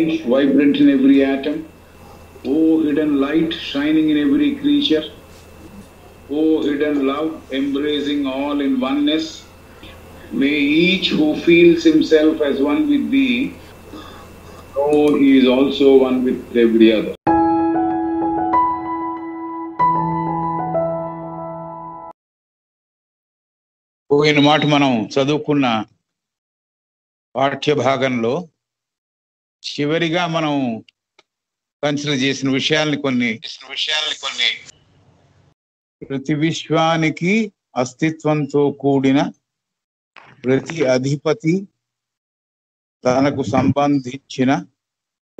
life vibrant in every atom. O hidden light shining in every creature. O hidden love embracing all in oneness. May each who feels himself as one with thee know he is also one with every other. పోయిన మాట మనం చదువుకున్న పాఠ్య భాగంలో చివరిగా మనం consider చేసిన విషయాల్ని కొన్ని ప్రతి విశ్వానికి అస్తిత్వంతో కూడిన ప్రతి అధిపతి తనకు సంబంధించిన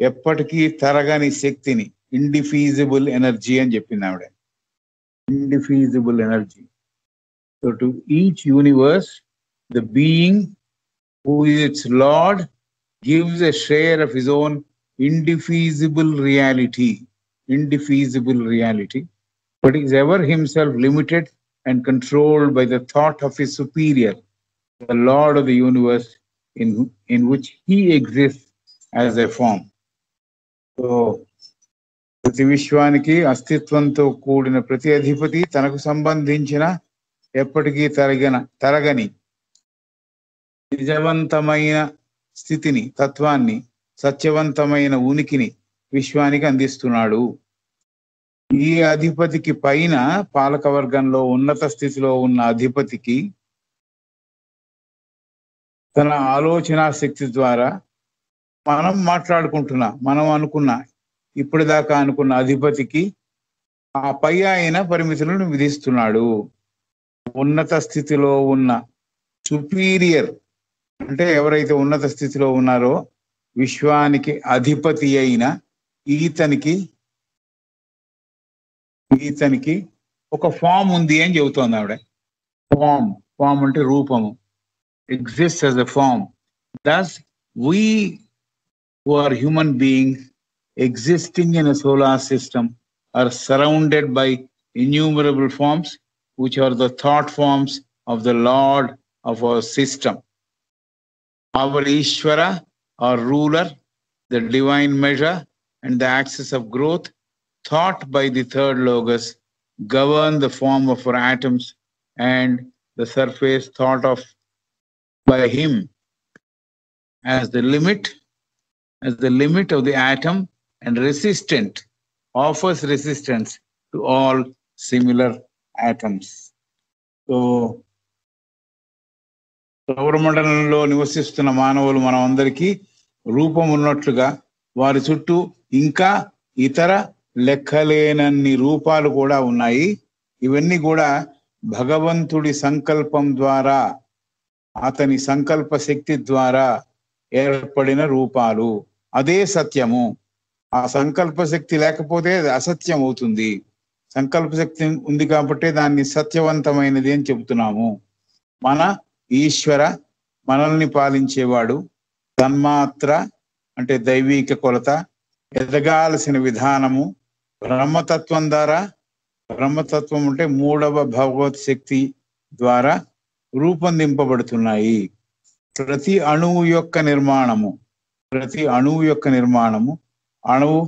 ఎప్పటికీ తరగని శక్తిని ఇండిఫీజిబుల్ ఎనర్జీ అని చెప్పింది ఆవిడ. ఇండిఫీజిబుల్ energy. So to each universe, the being who is its Lord gives a share of his own indefeasible reality, but is ever himself limited and controlled by the thought of his superior, the Lord of the universe, in which he exists as a form. So, ప్రతి విశ్వానికి అస్తిత్వంతో కూడిన ప్రతి అధిపతి తనకు సంబంధించిన ఎప్పటికీ తరగని నిజవంతమైన స్థితిని, తత్వాన్ని, సత్యవంతమైన ఉనికిని విశ్వానికి అందిస్తున్నాడు. ఈ అధిపతికి పైన పాలకవర్గంలో ఉన్నత స్థితిలో ఉన్న అధిపతికి తన ఆలోచనా శక్తి ద్వారా మనం అనుకున్న ఇప్పటిదాకా అనుకున్న అధిపతికి ఆ పై ఆయన పరిమితులను విధిస్తున్నాడు. ఉన్నత స్థితిలో ఉన్న సుపీరియర్ అంటే ఎవరైతే ఉన్నత స్థితిలో ఉన్నారో విశ్వానికి అధిపతి అయిన ఈతనికి ఒక ఫామ్ ఉంది అని చెబుతోంది ఆవిడ. ఫామ్ అంటే రూపము. exists as a form. Thus, we who are human beings existing in a solar system are surrounded by innumerable forms, which are the thought forms of the Lord of our system. Our Ishvara, our ruler, the divine measure, and the axis of growth, thought by the third logos, govern the form of our atoms and the surface thought of by him as the limit of the atom and offers resistance to all similar atoms. So సౌరమండలంలో నివసిస్తున్న మానవులు మనం అందరికీ రూపం ఉన్నట్లుగా వారి చుట్టూ ఇంకా ఇతర లెక్కలేనన్ని రూపాలు కూడా ఉన్నాయి. ఇవన్నీ కూడా భగవంతుడి సంకల్పం ద్వారా, అతని సంకల్ప శక్తి ద్వారా ఏర్పడిన రూపాలు. అదే సత్యము. ఆ సంకల్ప శక్తి లేకపోతే అసత్యం అవుతుంది. సంకల్ప శక్తి ఉంది కాబట్టి దాన్ని సత్యవంతమైనది అని చెబుతున్నాము. మన ఈశ్వర, మనల్ని పాలించేవాడు, తన్మాత్ర అంటే దైవీక కొలత, ఎదగాల్సిన విధానము, బ్రహ్మతత్వం ద్వారా, బ్రహ్మతత్వం అంటే మూడవ భగవత్ శక్తి ద్వారా రూపొందింపబడుతున్నాయి. ప్రతి అణువు యొక్క నిర్మాణము, అణువు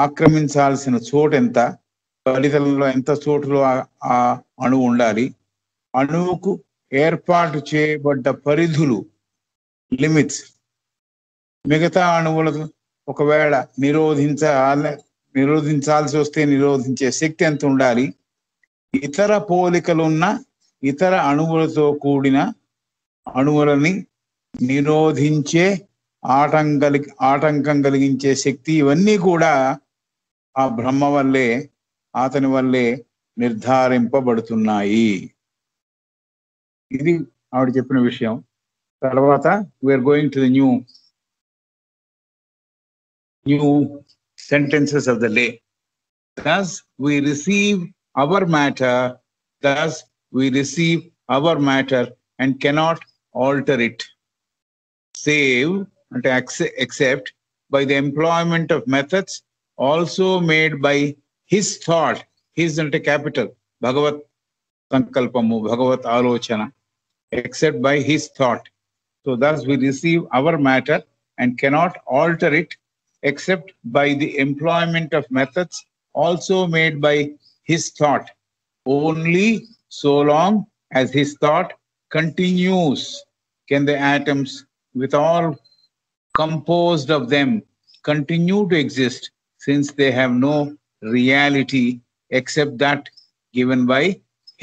ఆక్రమించాల్సిన చోటు ఎంత, ఫలితంలో ఎంత చోటులో ఆ అణువు ఉండాలి, అణువుకు ఏర్పాటు చేయబడ్డ పరిధులు, లిమిట్స్, మిగతా అణువులకు ఒకవేళ నిరోధించాల్సి వస్తే నిరోధించే శక్తి ఎంత ఉండాలి, ఇతర పోలికలున్న ఇతర అణువులతో కూడిన అణువులని నిరోధించే ఆటంకం కలిగించే శక్తి, ఇవన్నీ కూడా ఆ బ్రహ్మ వల్లే, అతని వల్లే నిర్ధారింపబడుతున్నాయి. ఇది ఆవిడ చెప్పిన విషయం. తర్వాత we are going to the new sentences of the day. Thus we receive our matter and cannot alter it, save and except by the employment of methods also made by his thought. His ante capital Bhagavat sankalpamu, Bhagavat alochana, except by his thought. So thus we receive our matter and cannot alter it, except by the employment of methods also made by his thought. Only so long as his thought continues can the atoms, with all composed of them, continue to exist, since they have no reality except that given by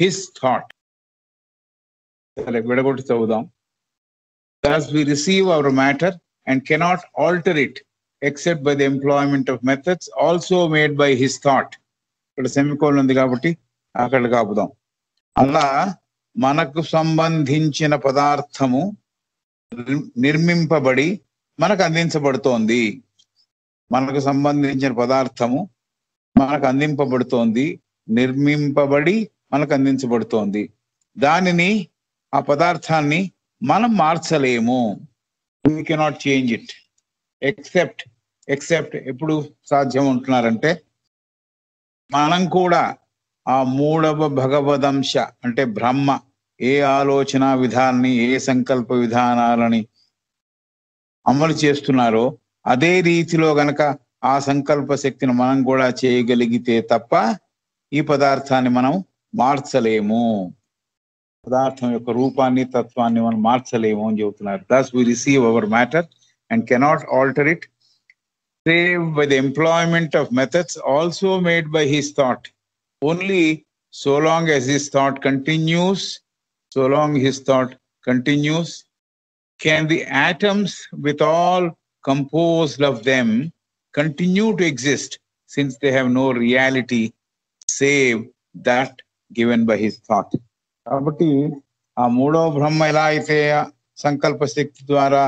his thought. Thus we receive our matter and cannot alter it except by the employment of methods also made by his thought. ఇక్కడ semicolon ఉంది కాబట్టి అక్కడ కాపుదాం. అలా మనకు సంబంధించిన పదార్థము నిర్మింపబడి మనకు అందించబడుతోంది. మనకు సంబంధించిన పదార్థము మనకు అందింపబడుతోంది, నిర్మింపబడి మనకు అందించబడుతోంది. దానిని, ఆ పదార్థాన్ని మనం మార్చలేము. We cannot change it. Except ఎప్పుడు సాధ్యం ఉంటున్నారంటే, మనం కూడా ఆ మూడవ భగవదంశ అంటే బ్రహ్మ ఏ ఆలోచన విధానాన్ని, ఏ సంకల్ప విధానాలని అమలు చేస్తున్నారో అదే రీతిలో గనక ఆ సంకల్ప శక్తిని మనం కూడా చేయగలిగితే తప్ప ఈ పదార్థాన్ని మనం మార్చలేము. పదార్థం యొక్క రూపాన్ని, తత్వాన్ని మనం మార్చలేము అని చెబుతున్నారు. Thus we receive our matter and cannot alter it save by the employment of methods also made by his thought. Only so long as his thought continues, can the atoms with all composed of them continue to exist, since they have no reality save that given by his thought. కాబట్టి ఆ మూడవ బ్రహ్మ ఎలా అయితే సంకల్ప శక్తి ద్వారా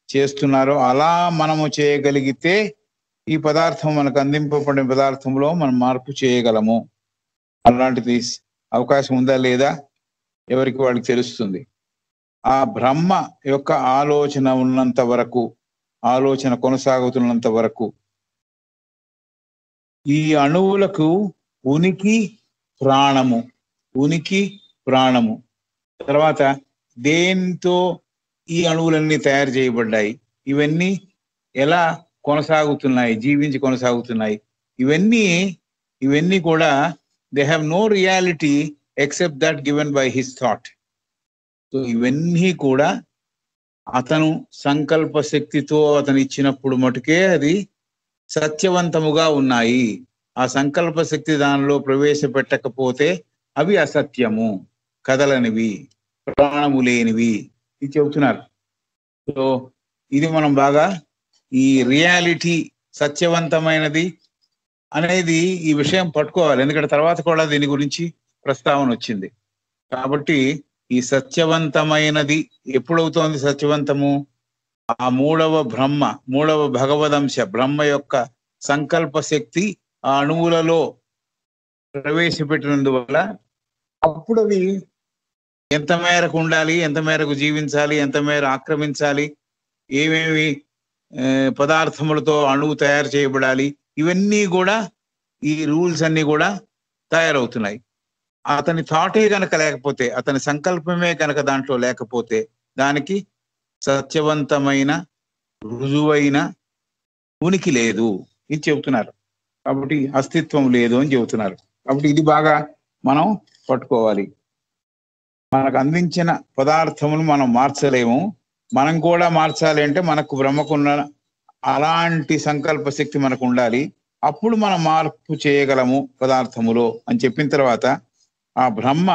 చేస్తున్నారో అలా మనము చేయగలిగితే ఈ పదార్థం మనకు అందింపబడిన పదార్థంలో మనం మార్పు చేయగలము. అలాంటిది అవకాశం ఉందా లేదా ఎవరికి వాళ్ళకి తెలుస్తుంది. ఆ బ్రహ్మ యొక్క ఆలోచన ఉన్నంత వరకు, ఆలోచన కొనసాగుతున్నంత వరకు ఈ అణువులకు ఉనికి ప్రాణము తర్వాత దేంతో ఈ అణువులన్నీ తయారు చేయబడ్డాయి, ఇవన్నీ ఎలా కొనసాగుతున్నాయి, జీవించి కొనసాగుతున్నాయి, ఇవన్నీ కూడా they have no reality except that given by his thought. So ఇవన్నీ కూడా అతను సంకల్ప శక్తితో అతను ఇచ్చినప్పుడు మటుకే అది సత్యవంతముగా ఉన్నాయి. ఆ సంకల్ప శక్తి దానిలో ప్రవేశపెట్టకపోతే అవి అసత్యము, కదలనివి, ప్రాణము లేనివి ఇది చెబుతున్నారు. సో ఇది మనం బాగా ఈ రియాలిటీ సత్యవంతమైనది అనేది ఈ విషయం పట్టుకోవాలి. ఎందుకంటే తర్వాత కూడా దీని గురించి ప్రస్తావన వచ్చింది. కాబట్టి ఈ సత్యవంతమైనది ఎప్పుడవుతోంది సత్యవంతము? ఆ మూడవ భగవదంశ బ్రహ్మ యొక్క సంకల్ప శక్తి ఆ అణువులలో ప్రవేశపెట్టినందువల్ల అప్పుడు అవి ఎంత మేరకు ఉండాలి, ఎంత మేరకు జీవించాలి, ఎంత మేర ఆక్రమించాలి, ఏమేమి పదార్థములతో అణువు తయారు చేయబడాలి, ఇవన్నీ కూడా ఈ రూల్స్ అన్ని కూడా తయారవుతున్నాయి. అతని థాటే కనుక లేకపోతే, అతని సంకల్పమే కనుక దాంట్లో లేకపోతే దానికి సత్యవంతమైన రుజువైన ఉనికి లేదు ఇది చెబుతున్నారు. కాబట్టి అస్తిత్వం లేదు అని చెబుతున్నారు. కాబట్టి ఇది బాగా మనం పట్టుకోవాలి. మనకు అందించిన పదార్థములు మనం మార్చలేము. మనం కూడా మార్చాలి అంటే మనకు బ్రహ్మకున్న అలాంటి సంకల్ప శక్తి మనకు ఉండాలి. అప్పుడు మనం మార్పు చేయగలము పదార్థములో అని చెప్పిన తర్వాత ఆ బ్రహ్మ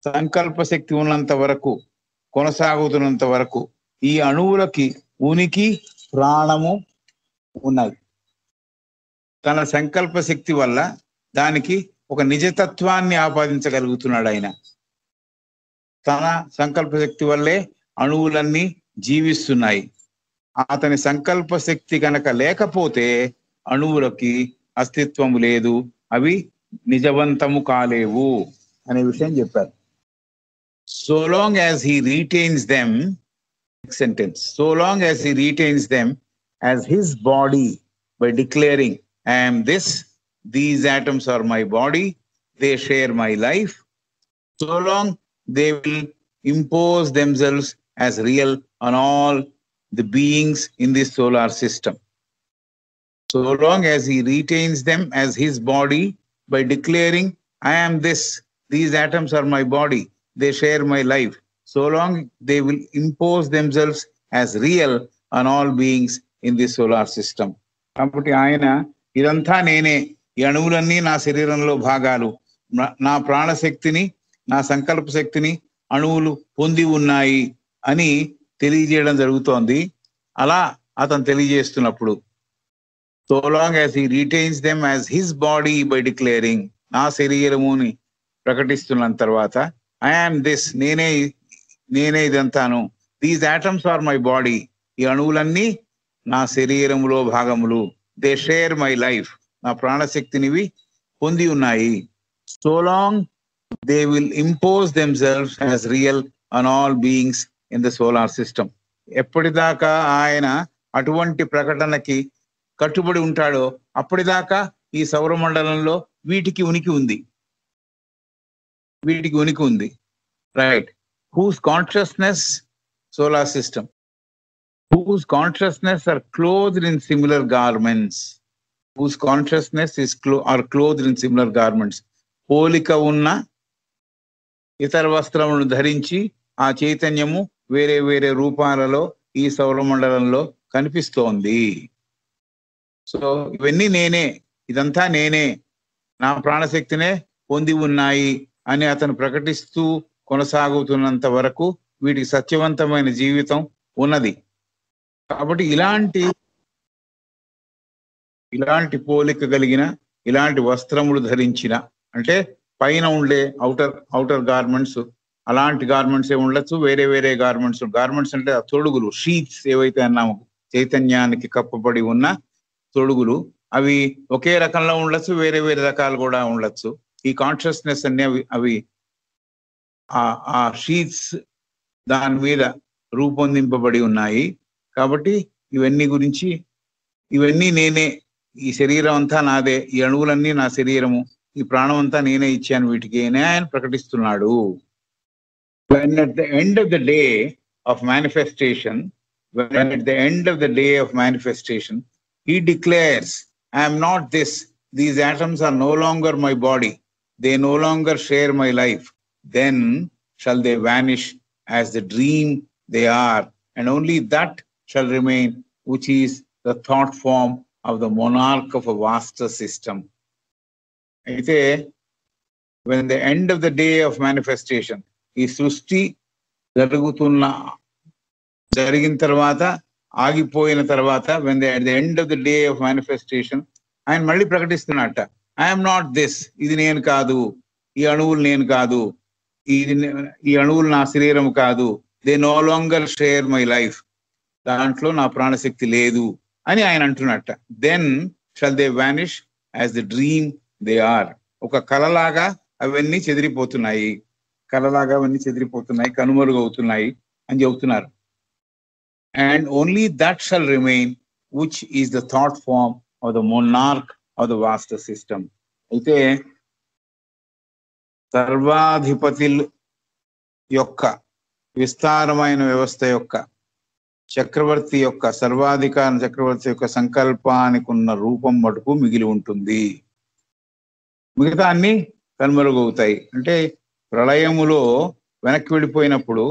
సంకల్ప శక్తి ఉన్నంత వరకు, కొనసాగుతున్నంత వరకు ఈ అణువులకి ఉనికి ప్రాణము ఉన్నాయి. తన సంకల్ప శక్తి వల్ల దానికి ఒక నిజతత్వాన్ని ఆపాదించగలుగుతున్నాడు ఆయన. తన సంకల్ప శక్తి వల్లే అణువులన్నీ జీవిస్తున్నాయి. అతని సంకల్ప శక్తి కనుక లేకపోతే అణువులకి అస్తిత్వము లేదు, అవి నిజవంతము కాలేవు అనే విషయం చెప్పారు. So long as he retains them, so long as he retains them as his body by declaring, I am this, these atoms are my body, they share my life, so long they will impose themselves as real on all the beings in this solar system. So long as he retains them as his body by declaring, I am this, these atoms are my body, they share my life, so long they will impose themselves as real on all beings in this solar system. కాబట్టి ఆయన ఇదంతా నేనే, ఈ అణువులన్నీ నా శరీరంలో భాగాలు, నా ప్రాణశక్తిని, నా సంకల్ప శక్తిని అణువులు పొంది ఉన్నాయి అని తెలియజేయడం జరుగుతోంది. అలా అతను తెలియజేస్తున్నప్పుడు, so long as he retains them as his body by declaring, నా శరీరముని ప్రకటిస్తున్న తర్వాత, I am this, నేనే ఇదంతాను, these atoms are my body, ఈ అణువులన్నీ నా శరీరములో భాగములు, they share my life, నా ప్రాణశక్తినివి పొంది ఉన్నాయి, so long they will impose themselves as real on all beings in the solar system. ఎప్పటిదాకా ఆయన అటువంటి ప్రకటనకి కట్టుబడి ఉంటాడో అప్పటిదాకా ఈ సౌరమండలంలో వీటికి ఉనికి ఉంది. Right. whose consciousness, solar system, whose consciousness are clothed in similar garments, whose consciousness are clothed in similar garments, పోలిక ఉన్న ఇతర వస్త్రములను ధరించి ఆ చైతన్యము వేరే వేరే రూపాలలో ఈ సౌరమండలంలో కనిపిస్తోంది. సో ఇవన్నీ నేనే, ఇదంతా నేనే, నా ప్రాణశక్తినే పొంది ఉన్నాయి అని అతను ప్రకటిస్తూ కొనసాగుతున్నంత వరకు వీటికి సత్యవంతమైన జీవితం ఉన్నది. కాబట్టి ఇలాంటి పోలిక కలిగిన, ఇలాంటి వస్త్రములు ధరించిన, అంటే పైన ఉండే అవుటర్ గార్మెంట్స్, అలాంటి గార్మెంట్స్ ఏ ఉండొచ్చు, వేరే వేరే గార్మెంట్స్ అంటే తొడుగులు, షీట్స్ ఏవైతే అన్నాము, చైతన్యానికి కప్పబడి ఉన్న తొడుగులు, అవి ఒకే రకంలో ఉండొచ్చు, వేరే వేరే రకాలు కూడా ఉండొచ్చు. ఈ కాన్షియస్నెస్ అన్ని అవి ఆ షీట్స్ దాని మీద రూపొందింపబడి ఉన్నాయి. కాబట్టి ఇవన్నీ నేనే, ఈ శరీరం అంతా నాదే, ఈ అణువులన్నీ నా శరీరము, ఈ ప్రాణం అంతా నేనే ఇచ్చాను వీటికి అని ఆయన ప్రకటిస్తున్నాడు. When at the end of the day of manifestation, he declares, I am not this, these atoms are no longer my body, they no longer share my life, then shall they vanish as the dream they are, and only that shall remain, which is the thought form of the monarch of a vaster system. అయితే when the end of the day of manifestation, ఈ సృష్టి జరిగిన తర్వాత, ఆగిపోయిన తర్వాత, when at the end of the day of manifestation, ఆయన మళ్ళీ ప్రకటిస్తున్నట్ట, I'm not this, ఇది నేను కాదు, ఈ అణువులు నేను కాదు, ఈ అణువులు నా శరీరం కాదు, they no longer share my life, దాంట్లో నా ప్రాణశక్తి లేదు అని ఆయన అంటున్నట్ట. Then shall they vanish as the dream they are, ఒక కలలాగా అవన్నీ చెదిరిపోతున్నాయి, కనుమరుగవుతున్నాయి అని చెబుతున్నారు. And only that shall remain which is the thought form of the monarch of the vaster system. అయితే సర్వాధిపతి యొక్క, విస్తారమైన వ్యవస్థ యొక్క, చక్రవర్తి యొక్క, సర్వాధికార చక్రవర్తి యొక్క సంకల్పానికి ఉన్న రూపం మటుకు మిగిలి ఉంటుంది, మిగతా అన్ని కనుమరుగవుతాయి. అంటే ప్రళయములో వెనక్కి వెళ్ళిపోయినప్పుడు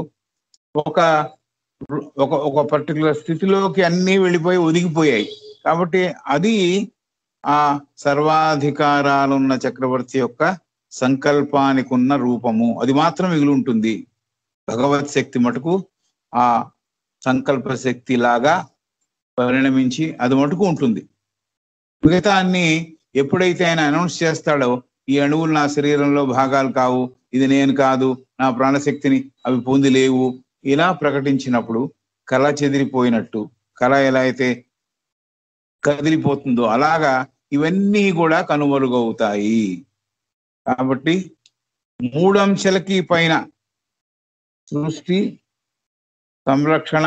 ఒక పర్టికులర్ స్థితిలోకి అన్నీ వెళ్ళిపోయి ఒదిగిపోయాయి. కాబట్టి అది ఆ సర్వాధికారాలున్న చక్రవర్తి యొక్క సంకల్పానికి ఉన్న రూపము, అది మాత్రం మిగిలి ఉంటుంది. భగవత్ శక్తి మటుకు ఆ సంకల్ప శక్తి లాగా పరిణమించి అది మటుకు ఉంటుంది. మిగతా అన్ని ఎప్పుడైతే ఆయన అనౌన్స్ చేస్తాడో, ఈ అణువులు నా శరీరంలో భాగాలు కావు, ఇది నేను కాదు, నా ప్రాణశక్తిని అవి పొంది లేవు, ఇలా ప్రకటించినప్పుడు కళ చెదిరిపోయినట్టు, కళ ఎలా అయితే కదిలిపోతుందో అలాగా ఇవన్నీ కూడా కనుమరుగవుతాయి. కాబట్టి 3 అంశాలకి పైన సృష్టి, సంరక్షణ,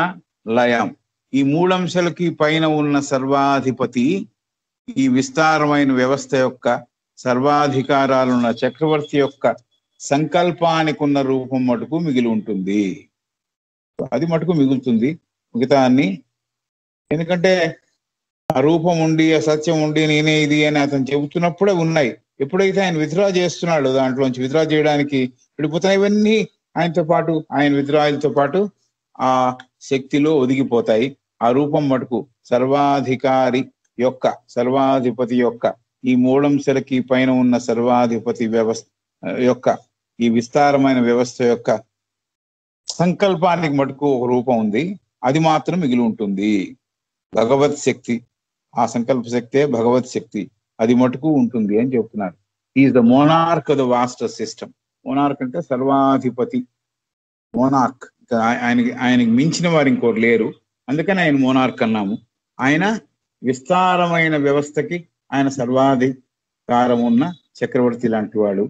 లయం, ఈ 3 అంశాలకి పైన ఉన్న సర్వాధిపతి ఈ విస్తారమైన వ్యవస్థ యొక్క సర్వాధికారాలున్న చక్రవర్తి యొక్క సంకల్పానికి ఉన్న రూపం మటుకు మిగిలి ఉంటుంది, అది మటుకు మిగులుతుంది. మిగతా అన్ని, ఎందుకంటే ఆ రూపం ఉండి ఆ సత్యం ఉండి నేనే ఇది అని అతను చెబుతున్నప్పుడే ఉన్నాయి. ఎప్పుడైతే ఆయన విత్డ్రా చేస్తున్నాడో దాంట్లోంచి విత్డ్రా చేయడానికి విడిపోతాయి, ఇవన్నీ ఆయనతో పాటు ఆయన విత్డ్రాయలతో పాటు ఆ శక్తిలో ఒదిగిపోతాయి. ఆ రూపం మటుకు సర్వాధికారి యొక్క, సర్వాధిపతి యొక్క, ఈ మూడంశలకి పైన ఉన్న సర్వాధిపతి వ్యవస్థ యొక్క, ఈ విస్తారమైన వ్యవస్థ యొక్క సంకల్పానికి మటుకు ఒక రూపం ఉంది, అది మాత్రం మిగిలి ఉంటుంది. భగవత్ శక్తి, ఆ సంకల్ప శక్తే భగవత్ శక్తి, అది మటుకు ఉంటుంది అని చెప్తున్నారు. Is the monarch of the vaster system. Monarch అంటే సర్వాధిపతి, మోనార్క్. ఆయనకి మించిన వారు ఇంకోటి లేరు, అందుకని ఆయన మోనార్క్ అన్నాము. ఆయన విస్తారమైన వ్యవస్థకి ఆయన సర్వాధికారం ఉన్న చక్రవర్తి లాంటి వాడు.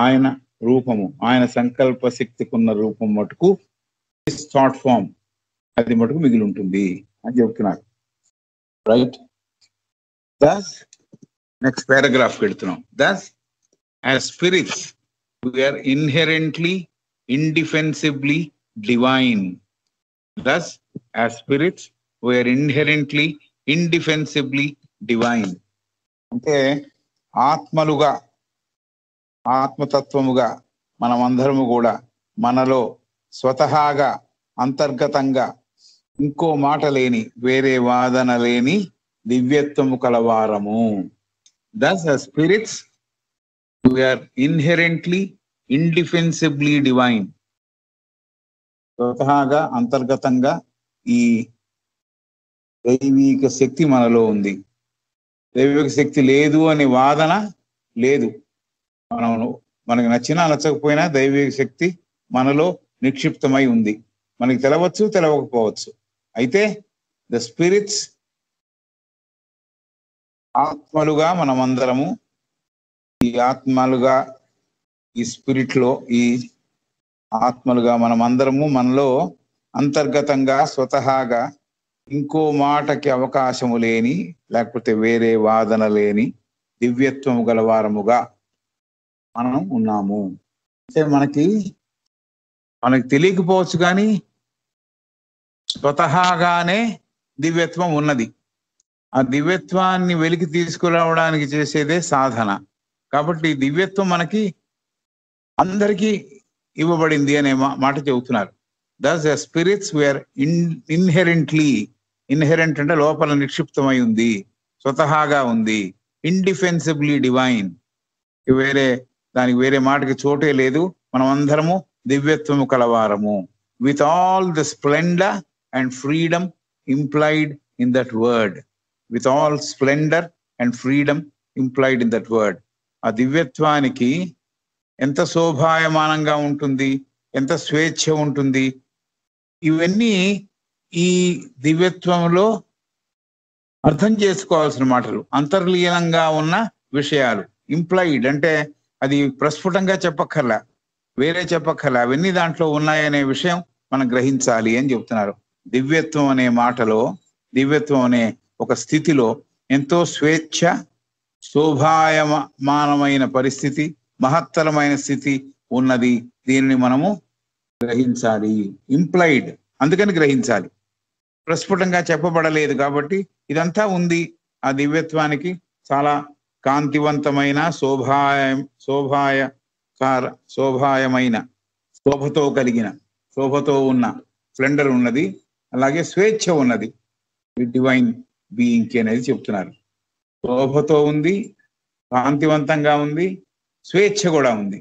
ఆయన రూపము, ఆయన సంకల్ప శక్తికి ఉన్న రూపం మటుకు థాట్ ఫామ్, అది మటుకు మిగిలి ఉంటుంది అని చెప్తున్నారు. రైట్. Thus, next paragraph వెళ్తున్నాం. Thus, as spirits, we are inherently, indefensibly divine. Thus, as spirits, we are inherently, indefensibly divine. అంటే ఆత్మలుగా, ఆత్మతత్వముగా మనమందరము కూడా మనలో స్వతహాగా అంతర్గతంగా ఇంకో మాట లేని, వేరే వాదన లేని దివ్యత్వము కలవారము. Thus, as spirits, we are inherently, indefensibly divine. స్వతహాగా అంతర్గతంగా ఈ దైవిక శక్తి మనలో ఉంది. దైవిక శక్తి లేదు అనే వాదన లేదు. మనకు నచ్చినా నచ్చకపోయినా దైవిక శక్తి మనలో నిక్షిప్తమై ఉంది. మనకి తెలవచ్చు, తెలవకపోవచ్చు. అయితే ద స్పిరిట్స్, ఆత్మలుగా మనమందరము, ఈ ఆత్మలుగా, ఈ స్పిరిట్ లో, ఈ ఆత్మలుగా మనమందరము మనలో అంతర్గతంగా స్వతహాగా ఇంకో మాటకి అవకాశము లేని, లేకపోతే వేరే వాదన లేని దివ్యత్వము గలవారముగా మనం ఉన్నాము. అంటే మనకి తెలియకపోవచ్చు, కానీ స్వతహాగానే దివ్యత్వం ఉన్నది. ఆ దివ్యత్వాన్ని వెలికి తీసుకురావడానికి చేసేదే సాధన. కాబట్టి దివ్యత్వం మనకి అందరికీ ఇవ్వబడింది అనే మాట చెబుతున్నారు. Thus the spirits were inherently, inherent అంటే లోపల నిక్షిప్తమై ఉంది, స్వతహాగా ఉంది. ఇండిఫెన్సిబ్లీ డివైన్, దానికి వేరే మాటకి చోటే లేదు. మనం అందరము దివ్యత్వము కలవారము. With all the splendour and freedom implied in that word. With all splendour and freedom implied in that word. ఆ దివ్యత్వానికి ఎంత శోభాయమానంగా ఉంటుంది, ఎంత స్వేచ్ఛ ఉంటుంది, ఇవన్నీ ఈ దివ్యత్వంలో అర్థం చేసుకోవాల్సిన మాటలు, అంతర్లీనంగా ఉన్న విషయాలు. ఇంప్లైడ్ అంటే అది ప్రస్ఫుటంగా చెప్పక్కర్లా, వేరే చెప్పక్కర్లా, అవన్నీ దాంట్లో ఉన్నాయనే విషయం మనం గ్రహించాలి అని చెప్తున్నారు. దివ్యత్వం అనే మాటలో, దివ్యత్వం అనే ఒక స్థితిలో ఎంతో స్వేచ్ఛ, శోభాయమానమైన పరిస్థితి, మహత్తరమైన స్థితి ఉన్నది. దీనిని మనము గ్రహించాలి. ఇంప్లైడ్, అందుకని గ్రహించాలి. ప్రస్ఫుటంగా చెప్పబడలేదు కాబట్టి ఇదంతా ఉంది. ఆ దివ్యత్వానికి చాలా కాంతివంతమైన, శోభాయమైన, శోభతో కలిగిన, శోభతో ఉన్న స్ప్లెండర్ ఉన్నది. అలాగే స్వేచ్ఛ ఉన్నది డివైన్ బీయింగ్ కి అనేది చెప్తున్నారు. శోభతో ఉంది, కాంతివంతంగా ఉంది, స్వేచ్ఛ కూడా ఉంది.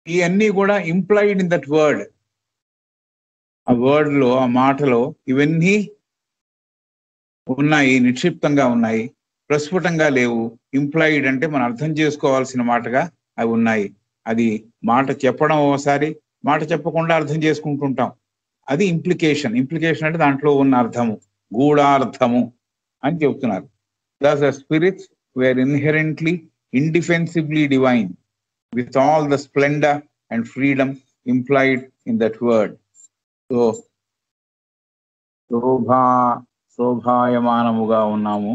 ఇవన్నీ కూడా ఇంప్లైడ్ ఇన్ దట్ వర్డ్. ఆ వర్డ్ లో, ఆ మాటలో ఇవన్నీ ఉన్నాయి, నిక్షిప్తంగా ఉన్నాయి, ప్రస్ఫుటంగా లేవు. ఇంప్లాయిడ్ అంటే మనం అర్థం చేసుకోవాల్సిన మాటగా అవి ఉన్నాయి. అది మాట చెప్పడం ఒకసారి, మాట చెప్పకుండా అర్థం చేసుకుంటుంటాం, అది ఇంప్లికేషన్. ఇంప్లికేషన్ అంటే దాంట్లో ఉన్న అర్థము, గూఢార్థము అని చెప్తున్నారు. Thus the spirits were inherently, indefensibly divine, with all the splendor and freedom implied in that word. So శోభాయమానముగా ఉన్నాము,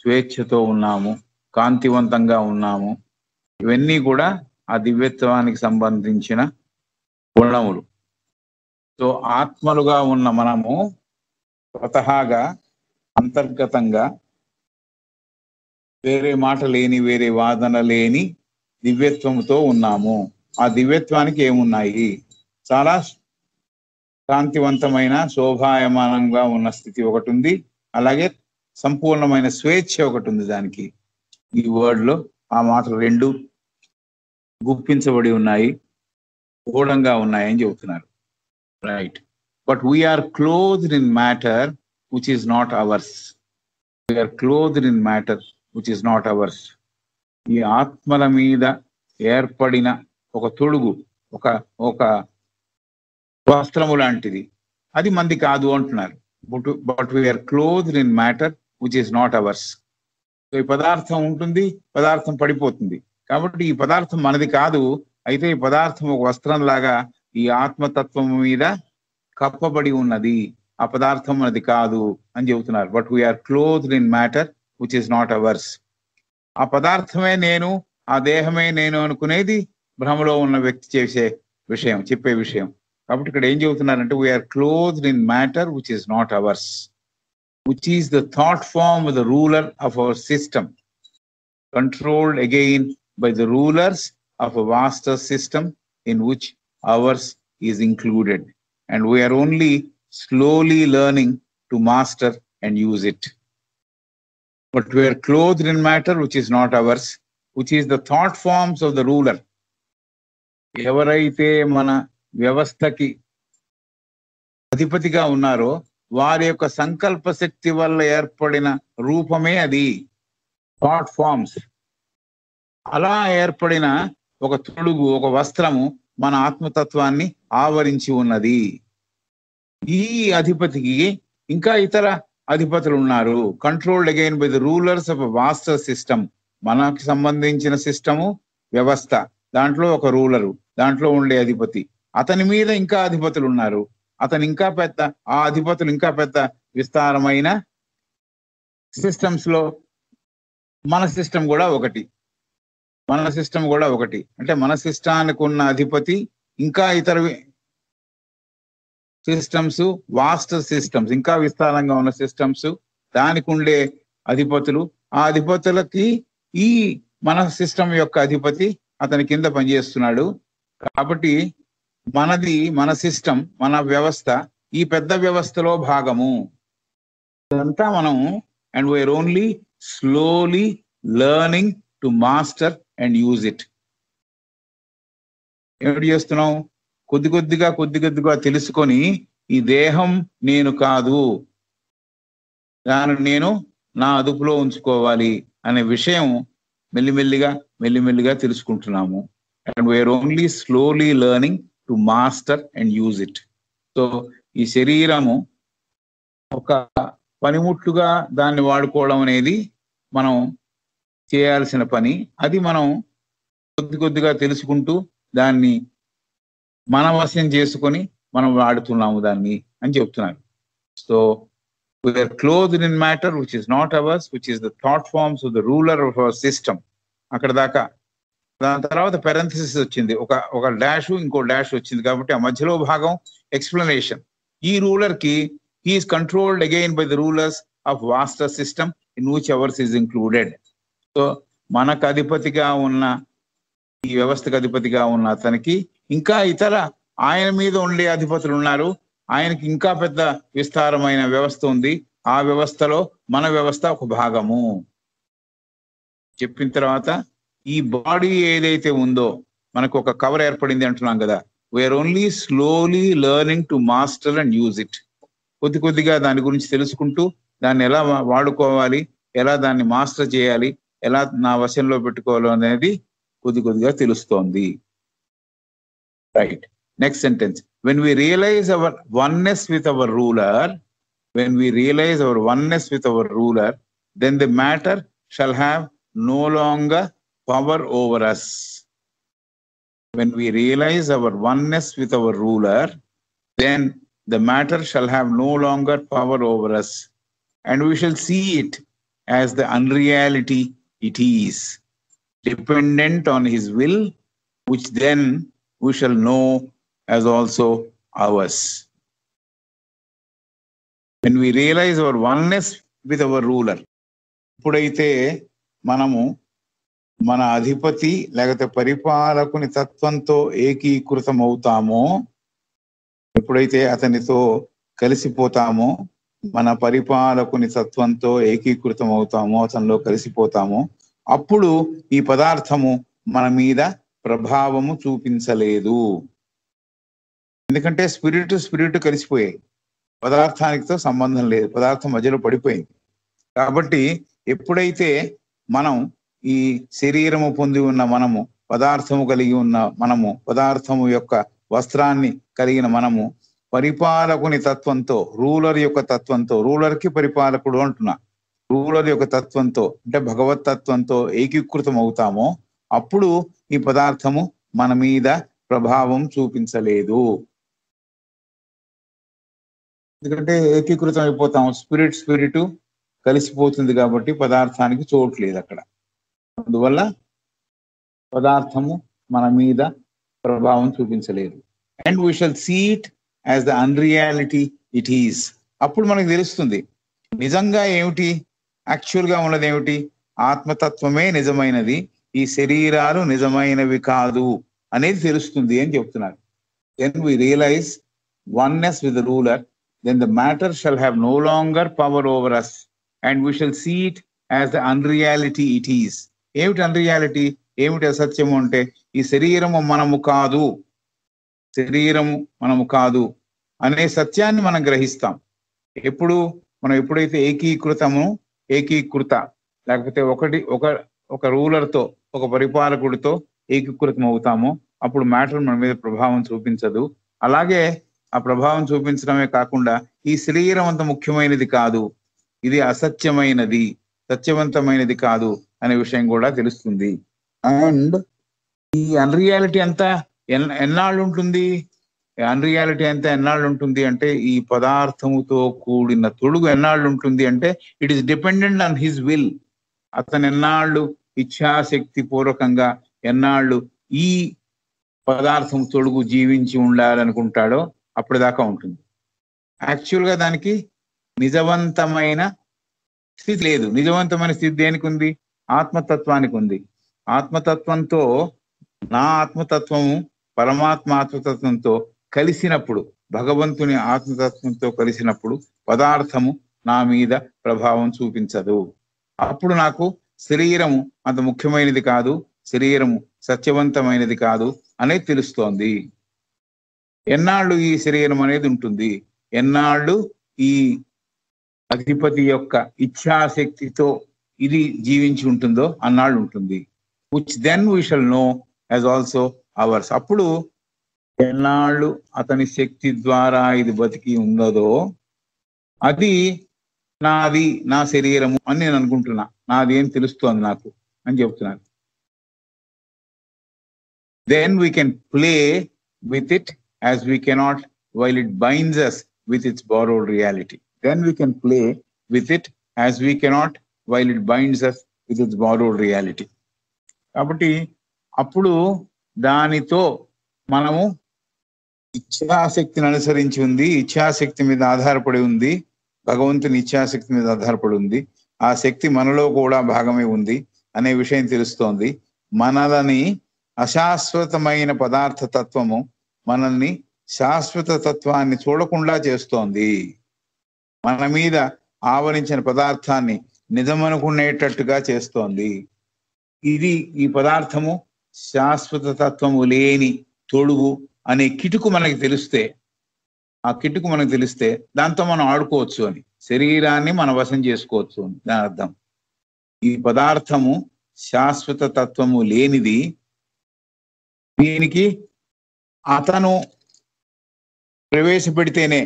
స్వేచ్ఛతో ఉన్నాము, కాంతివంతంగా ఉన్నాము. ఇవన్నీ కూడా ఆ దివ్యత్వానికి సంబంధించిన గుణములు. సో ఆత్మలుగా ఉన్న మనము స్వతహాగా అంతర్గతంగా వేరే మాట లేని, వేరే వాదన లేని దివ్యత్వంతో ఉన్నాము. ఆ దివ్యత్వానికి ఏమున్నాయి? చాలా కాంతివంతమైన, శోభాయమానంగా ఉన్న స్థితి ఒకటి ఉంది. అలాగే సంపూర్ణమైన స్వేచ్ఛ ఒకటి ఉంది. దానికి ఈ వర్డ్ లో ఆ మాటలు రెండు గుప్పించబడి ఉన్నాయి, గూఢంగా ఉన్నాయి అని చెబుతున్నారు. Right. But we are closed in matter which is not ours. We are closed in matter which is not ours. ఈ ఆత్మల మీద ఏర్పడిన ఒక తొడుగు, ఒక వస్త్రము లాంటిది, అది మంది కాదు అంటున్నారు. But we are closed in matter which is not ours. ఈ పదార్థం ఉంటుంది, పదార్థం పడిపోతుంది. కాబట్టి ఈ పదార్థం మనది కాదు. అయితే ఈ పదార్థం ఒక వస్త్రం లాగా ఈ ఆత్మతత్వం మీద కప్పబడి ఉన్నది. ఆ పదార్థం మనది కాదు అని చెబుతున్నారు. But we are closed in matter which is not ours. ఆ పదార్థమే నేను, ఆ దేహమే నేను అనుకునేది భ్రమలో ఉన్న వ్యక్తి చెప్పే విషయం. కాబట్టి ఇక్కడ ఏం చెబుతున్నారంటే we are closed in matter which is not ours, which is the thought form of the ruler of our system, controlled again by the rulers of a vaster system in which ours is included. And we are only slowly learning to master and use it. But we are clothed in matter which is not ours, which is the thought forms of the ruler. ఎవరైతే మన వ్యవస్థకి అధిపతిగా ఉన్నారో వారి యొక్క సంకల్ప శక్తి వల్ల ఏర్పడిన రూపమే అది, థాట్ ఫార్మ్స్. అలా ఏర్పడిన ఒక తొడుగు, ఒక వస్త్రము మన ఆత్మతత్వాన్ని ఆవరించి ఉన్నది. ఈ అధిపతికి ఇంకా ఇతర అధిపతులు ఉన్నారు. Controlled again by the rulers of vaster system. మనకు సంబంధించిన సిస్టము, వ్యవస్థ, దాంట్లో ఒక రూలరు, దాంట్లో ఉండే అధిపతి, అతని మీద ఇంకా అధిపతులు ఉన్నారు. అతను ఇంకా పెద్ద, ఆ అధిపతులు ఇంకా పెద్ద విస్తారమైన సిస్టమ్స్ లో మన సిస్టమ్ కూడా ఒకటి. అంటే మన సిస్టానికి ఉన్న అధిపతి ఇంకా ఇతర సిస్టమ్స్, వాస్ట్ సిస్టమ్స్, ఇంకా విస్తారంగా ఉన్న సిస్టమ్స్, దానికి ఉండే అధిపతులు, ఆ అధిపతులకి ఈ మన సిస్టమ్ యొక్క అధిపతి అతని కింద పనిచేస్తున్నాడు. కాబట్టి మనది, మన సిస్టమ్, మన వ్యవస్థ ఈ పెద్ద వ్యవస్థలో భాగము. ఇదంతా మనం and we are only slowly learning to master and use it. ఏమిటి చేస్తున్నాం? కొద్ది కొద్దిగా తెలుసుకొని ఈ దేహం నేను కాదు, దాన్ని నేను నా అదుపులో ఉంచుకోవాలి అనే విషయం మెల్లిమెల్లిగా తెలుసుకుంటున్నాము. And we are only slowly learning to master and use it. So ఈ శరీరము ఒక పనిముట్లుగా దాన్ని వాడుకోవడం అనేది మనం చేయాల్సిన పని. అది మనం కొద్దిగా తెలుసుకుంటూ దాన్ని మన వశం చేసుకొని మనం వాడుతున్నాము దాన్ని అని చెప్తున్నారు. So we are closed in matter which is not ours, which is the thought forms of the ruler of our system. అక్కడ దాకా. దాని తర్వాత పెరంథసిస్ వచ్చింది, ఒక డాష్, ఇంకో డాష్ వచ్చింది. కాబట్టి ఆ మధ్యలో భాగం ఎక్స్ప్లెనేషన్. ఈ రూలర్ కి he is controlled again by the rulers of vaster system in which ours is included. So మనకు అధిపతిగా ఉన్న, ఈ వ్యవస్థకు అధిపతిగా ఉన్న అతనికి ఇంకా ఇతర ఆయన మీద ఉండే అధిపతులు ఉన్నారు. ఆయనకి ఇంకా పెద్ద విస్తారమైన వ్యవస్థ ఉంది. ఆ వ్యవస్థలో మన వ్యవస్థ ఒక భాగము. చెప్పిన తర్వాత ఈ బాడీ ఏదైతే ఉందో మనకు ఒక కవర్ ఏర్పడింది అంటున్నాం కదా. We are only slowly learning to master and use it. కొద్దిగా దాని గురించి తెలుసుకుంటూ దాన్ని ఎలా వాడుకోవాలి, ఎలా దాన్ని మాస్టర్ చేయాలి, ఎలా నా వశంలో పెట్టుకోవాలి అనేది కొద్దిగా తెలుస్తోంది. Right. Next sentence. When we realize our oneness with our ruler, then the matter shall have no longer power over us. When we realize our oneness with our ruler, then the matter shall have no longer power over us, and we shall see it as the unreality it is, dependent on his will, which then we shall know as also ours. When we realize our oneness with our ruler, ఇప్పుడైతే మనము మన అధిపతి లేకపోతే పరిపాలకుని తత్వంతో ఏకీకృతం అవుతామో, ఎప్పుడైతే అతనితో కలిసిపోతామో, మన పరిపాలకుని తత్వంతో ఏకీకృతం అవుతామో, అతనిలో కలిసిపోతామో, అప్పుడు ఈ పదార్థము మన మీద ప్రభావము చూపించలేదు. ఎందుకంటే స్పిరిట్ కలిసిపోయాయి, పదార్థానికితో సంబంధం లేదు, పదార్థం మధ్యలో పడిపోయింది. కాబట్టి ఎప్పుడైతే మనం ఈ శరీరము పొంది ఉన్న మనము, పదార్థము కలిగి ఉన్న మనము, పదార్థము యొక్క వస్త్రాన్ని కలిగిన మనము పరిపాలకుని తత్వంతో, రూలర్ యొక్క తత్వంతో, రూలర్కి పరిపాలకుడు అంటున్నా, రూలర్ యొక్క తత్వంతో అంటే భగవత్ తత్వంతో ఏకీకృతం అవుతామో, అప్పుడు ఈ పదార్థము మన మీద ప్రభావం చూపించలేదు. ఎందుకంటే ఏకీకృతం అయిపోతాము, స్పిరిట్ కలిసిపోతుంది కాబట్టి పదార్థానికి చోటు లేదు అక్కడ. అందువల్ల పదార్థము మన మీద ప్రభావం చూపించలేదు. And we shall see it as the unreality it is. అప్పుడు మనకు తెలుస్తుంది నిజంగా ఏమిటి, యాక్చువల్గా ఉన్నది ఏమిటి. ఆత్మతత్వమే నిజమైనది, ఈ శరీరాలు నిజమైనవి కాదు అనేది తెలుస్తుంది అని చెప్తున్నారు. Then we realise oneness with the ruler, then the matter shall have no longer power over us and we shall see it as the unreality it is. ఏమిటి అన్రియాలిటీ, ఏమిటి అసత్యము అంటే ఈ శరీరము మనము కాదు, శరీరము మనము కాదు అనే సత్యాన్ని మనం గ్రహిస్తాం. ఎప్పుడైతే ఏకీకృత లేకపోతే ఒక రూలర్తో, ఒక పరిపాలకుడితో ఏకీకృతం అవుతామో అప్పుడు మ్యాటర్ మన మీద ప్రభావం చూపించదు. అలాగే ఆ ప్రభావం చూపించడమే కాకుండా ఈ శరీరం అంత ముఖ్యమైనది కాదు, ఇది అసత్యమైనది, సత్యవంతమైనది కాదు అనే విషయం కూడా తెలుస్తుంది. అండ్ ఈ అన్రియాలిటీ అంతా ఎన్నాళ్ళు ఉంటుంది, అన్రియాలిటీ అంతా ఎన్నాళ్ళు ఉంటుంది అంటే ఈ పదార్థముతో కూడిన తొడుగు ఎన్నాళ్ళు ఉంటుంది అంటే it is dependent on his will. అతను ఎన్నాళ్ళు ఇచ్ఛాశక్తి పూర్వకంగా ఎన్నాళ్ళు ఈ పదార్థం తొడుగు జీవించి ఉండాలనుకుంటాడో అప్పటిదాకా ఉంటుంది. యాక్చువల్గా దానికి నిజవంతమైన స్థితి లేదు. నిజవంతమైన స్థితి దేనికి ఉంది, ఆత్మతత్వానికి ఉంది. ఆత్మతత్వంతో, నా ఆత్మతత్వము పరమాత్మ ఆత్మతత్వంతో కలిసినప్పుడు, భగవంతుని ఆత్మతత్వంతో కలిసినప్పుడు పదార్థము నా మీద ప్రభావం చూపించదు. అప్పుడు నాకు శరీరము అంత ముఖ్యమైనది కాదు, శరీరము సత్యవంతమైనది కాదు అనేది తెలుస్తోంది. ఎన్నాళ్ళు ఈ శరీరం అనేది ఉంటుంది, ఎన్నాళ్ళు ఈ అధిపతి యొక్క ఇచ్ఛాశక్తితో ఇది జీవించి ఉంటుందో అన్నాళ్ళు ఉంటుంది. which then we shall know as also ours. అప్పుడు ఎన్నాళ్ళు అతని శక్తి ద్వారా ఇది బతికి ఉన్నదో అది నాది, నా శరీరము అని నేను అనుకుంటున్నా, నాది ఏం తెలుస్తోంది నాకు అని చెప్తున్నాను. Then we can play with it as we cannot while it binds us with its borrowed reality. Then we can play with it as we cannot while it binds us with its borrowed reality. కాబట్టి అప్పుడు దానితో మనము ఇచ్ఛాశక్తిని అనుసరించి ఉంది, ఇచ్ఛాశక్తి మీద ఆధారపడి ఉంది, భగవంతుని ఇచ్ఛాశక్తి మీద ఆధారపడి ఉంది, ఆ శక్తి మనలో కూడా భాగమే ఉంది అనే విషయం తెలుస్తోంది. మనలని అశాశ్వతమైన పదార్థ తత్వము మనల్ని శాశ్వత తత్వాన్ని చూడకుండా చేస్తోంది. మన మీద ఆవరించిన పదార్థాన్ని నిజమనుకునేటట్టుగా చేస్తోంది. ఈ పదార్థము శాశ్వత తత్వము లేని తొడుగు అనే కిటుకు మనకి తెలిస్తే, ఆ కిటుకు మనకు తెలిస్తే దాంతో మనం ఆడుకోవచ్చు అని, శరీరాన్ని మన వశం చేసుకోవచ్చు అని దాని అర్థం. ఈ పదార్థము శాశ్వత తత్వము లేనిది, దీనికి అతను ప్రవేశపెడితేనే,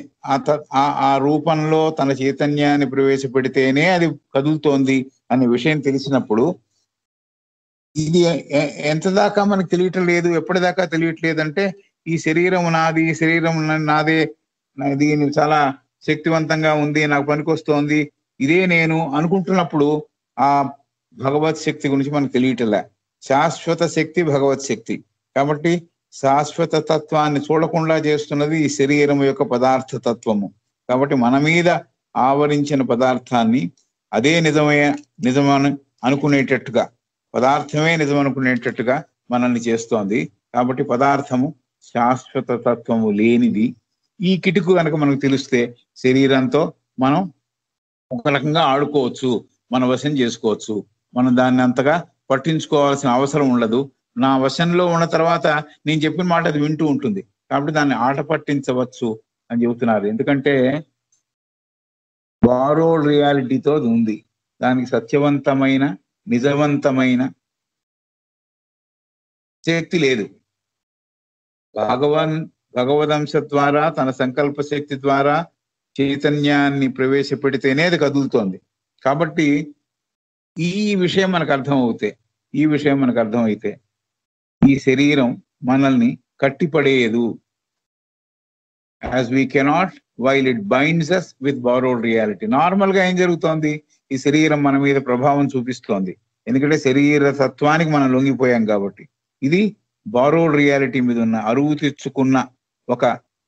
ఆ రూపంలో తన చైతన్యాన్ని ప్రవేశపెడితేనే అది కదులుతోంది అనే విషయం తెలిసినప్పుడు ఇది ఎంత దాకా మనకు తెలియటం లేదు, ఎప్పటిదాకా తెలియట్లేదంటే ఈ శరీరం నాది, ఈ శరీరం నాదే, దీని చాలా శక్తివంతంగా ఉంది, నాకు పనికొస్తోంది, ఇదే నేను అనుకుంటున్నప్పుడు ఆ భగవత్ శక్తి గురించి మనకు తెలియటలే. శాశ్వత శక్తి భగవత్ శక్తి. కాబట్టి శాశ్వత తత్వాన్ని చూడకుండా చేస్తున్నది ఈ శరీరం యొక్క పదార్థ తత్వము. కాబట్టి మన మీద ఆవరించిన పదార్థాన్ని అదే నిజమని అనుకునేటట్టుగా, పదార్థమే నిజం అనుకునేటట్టుగా మనల్ని చేస్తోంది. కాబట్టి పదార్థము శాశ్వత తత్వము లేనిది. ఈ కిటుకు కనుక మనకు తెలిస్తే శరీరంతో మనం ఒక రకంగా ఆడుకోవచ్చు, మన వశం చేసుకోవచ్చు. మనం దాన్ని అంతగా పట్టించుకోవాల్సిన అవసరం ఉండదు. నా వశంలో ఉన్న తర్వాత నేను చెప్పిన మాట అది వింటూ ఉంటుంది. కాబట్టి దాన్ని ఆట పట్టించవచ్చు అని చెబుతున్నారు. ఎందుకంటే బారోడ్ రియాలిటీతో ఉంది. దానికి సత్యవంతమైన నిజవంతమైన శక్తి లేదు. భగవదంశ ద్వారా తన సంకల్ప శక్తి ద్వారా చైతన్యాన్ని ప్రవేశపెడితేనే అది కదులుతోంది. కాబట్టి ఈ విషయం మనకు అర్థమైతే ఈ శరీరం మనల్ని కట్టిపడేయదు. As we cannot while it binds us with borrowed reality. Normal గా ఏం జరుగుతోంది? ఈ శరీరం మన మీద ప్రభావం చూపిస్తోంది. ఎందుకంటే శరీర తత్వానికి మనం లొంగిపోయాం కాబట్టి. ఇది బారోడ్ రియాలిటీ మీద ఉన్న అరువు తెచ్చుకున్న ఒక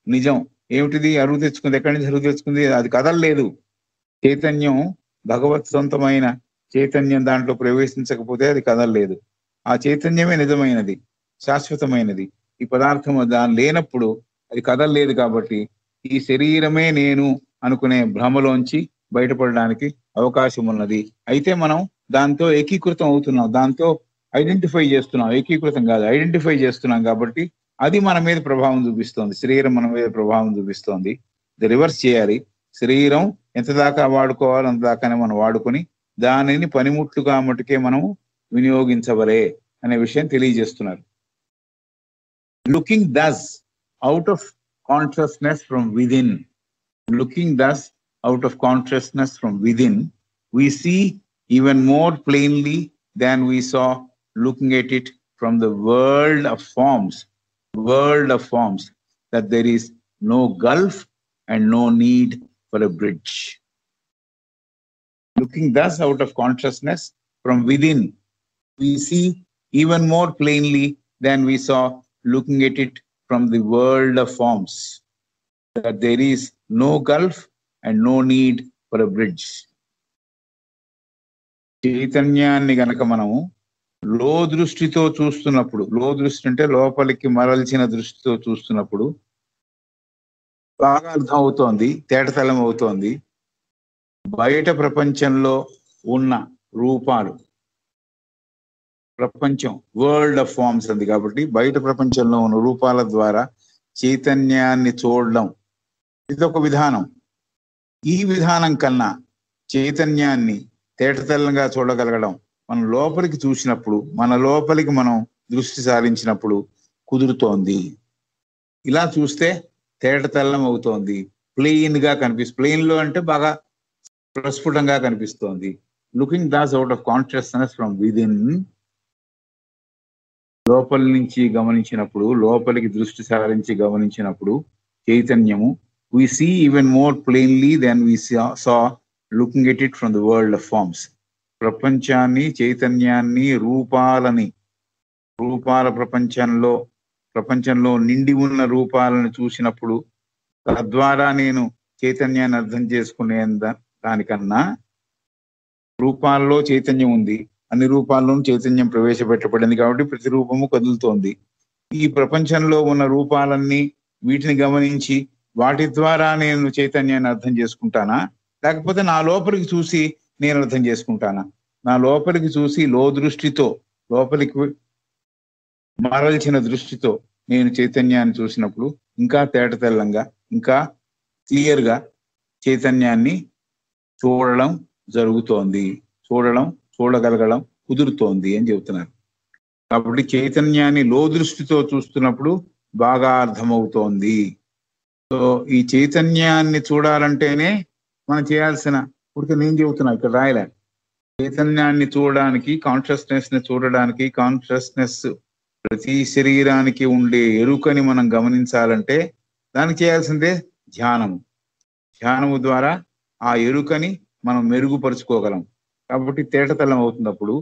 నిజం. ఏమిటిది అరువు తెచ్చుకుంది? ఎక్కడి నుంచి అరువు తెచ్చుకుంది? అది కదలలేదు. చైతన్యం, భగవత్ సొంతమైన చైతన్యం దాంట్లో ప్రవేశించకపోతే అది కదలలేదు. ఆ చైతన్యమే నిజమైనది, శాశ్వతమైనది. ఈ పదార్థం దాని లేనప్పుడు అది కదలలేదు. కాబట్టి ఈ శరీరమే నేను అనుకునే భ్రమలోంచి బయటపడడానికి అవకాశం ఉన్నది. అయితే మనం దాంతో ఏకీకృతం అవుతున్నాం, దాంతో ఐడెంటిఫై చేస్తున్నాం. ఏకీకృతం కాదు, ఐడెంటిఫై చేస్తున్నాం. కాబట్టి అది మన మీద ప్రభావం చూపిస్తోంది. శరీరం మన మీద ప్రభావం చూపిస్తోంది. ఇది రివర్స్ చేయాలి. శరీరం ఎంత దాకా వాడుకోవాలో అంత దాకానే మనం వాడుకొని దానిని పనిముట్లుగా మటుకే మనం వినియోగించవలే అనే విషయం తెలియజేస్తున్నారు. Looking thus out of consciousness from within, looking thus out of consciousness from within, we see even more plainly than we saw looking at it from the world of forms, that there is no gulf and no need for a bridge. Looking thus out of consciousness from within, we see even more plainly than we saw looking at it from the world of forms, that there is no gulf and no need for a bridge. చైతన్యాన్ని గనక మనము లో దృష్టితో చూస్తున్నప్పుడు, లో దృష్టి అంటే లోపలికి మరల్చిన దృష్టితో చూస్తున్నప్పుడు బాగా అర్థం అవుతోంది, తేటతెల్లం అవుతోంది. బయట ప్రపంచంలో ఉన్న రూపాలు, ప్రపంచం వరల్డ్ ఆఫ్ ఫార్మ్స్ అంది కాబట్టి బయట ప్రపంచంలో ఉన్న రూపాల ద్వారా చైతన్యాన్ని చూడడం ఇదొక విధానం. ఈ విధానం కన్నా చైతన్యాన్ని తేటతెల్లంగా చూడగలగడం మన లోపలికి చూసినప్పుడు, మన లోపలికి మనం దృష్టి సారించినప్పుడు కుదురుతోంది. ఇలా చూస్తే తేటతెల్లం అవుతోంది, ప్లెయిన్ గా కనిపిస్తుంది. ప్లెయిన్ లో అంటే బాగా ప్రస్ఫుటంగా కనిపిస్తోంది. Looking Das out of consciousness from within, లోపలి నుంచి గమనించినప్పుడు, లోపలికి దృష్టి సారించి గమనించినప్పుడు చైతన్యము we see even more plainly than we saw looking at it from the world of forms. ప్రపంచాన్ని, చైతన్యాన్ని, రూపాల ప్రపంచంలో నిండి ఉన్న రూపాలను చూసినప్పుడు తద్వారా నేను చైతన్యాన్ని అర్థం చేసుకునే దానికన్నా రూపాల్లో చైతన్యం ఉంది, అన్ని రూపాల్లోనూ చైతన్యం ప్రవేశపెట్టబడింది కాబట్టి ప్రతి రూపము కదులుతోంది. ఈ ప్రపంచంలో ఉన్న రూపాలన్నీ వీటిని గమనించి వాటి ద్వారా నేను చైతన్యాన్ని అర్థం చేసుకుంటానా, లేకపోతే నా లోపలికి చూసి నేను అర్థం చేసుకుంటానా? నా లోపలికి చూసి లో దృష్టితో, లోపలికి మరల్చిన దృష్టితో నేను చైతన్యాన్ని చూసినప్పుడు ఇంకా తేటతెల్లంగా, ఇంకా క్లియర్ గా చైతన్యాన్ని చూడడం జరుగుతోంది, చూడగలగడం కుదురుతోంది అని చెబుతున్నారు. కాబట్టి చైతన్యాన్ని లో దృష్టితో చూస్తున్నప్పుడు బాగా అర్థమవుతోంది. సో ఈ చైతన్యాన్ని చూడాలంటేనే మనం చేయాల్సిన, ఇప్పుడు నేను చెబుతున్నా ఇక్కడ రాయలే, చైతన్యాన్ని చూడడానికి, కాన్షియస్నెస్ ని చూడడానికి, కాన్షియస్నెస్ ప్రతి శరీరానికి ఉండే ఎరుకని మనం గమనించాలంటే దానికి చేయాల్సిందే ధ్యానము. ధ్యానము ద్వారా ఆ ఎరుకని మనం మెరుగుపరుచుకోగలం. కాబట్టి తేటతెల్లం అవుతున్నప్పుడు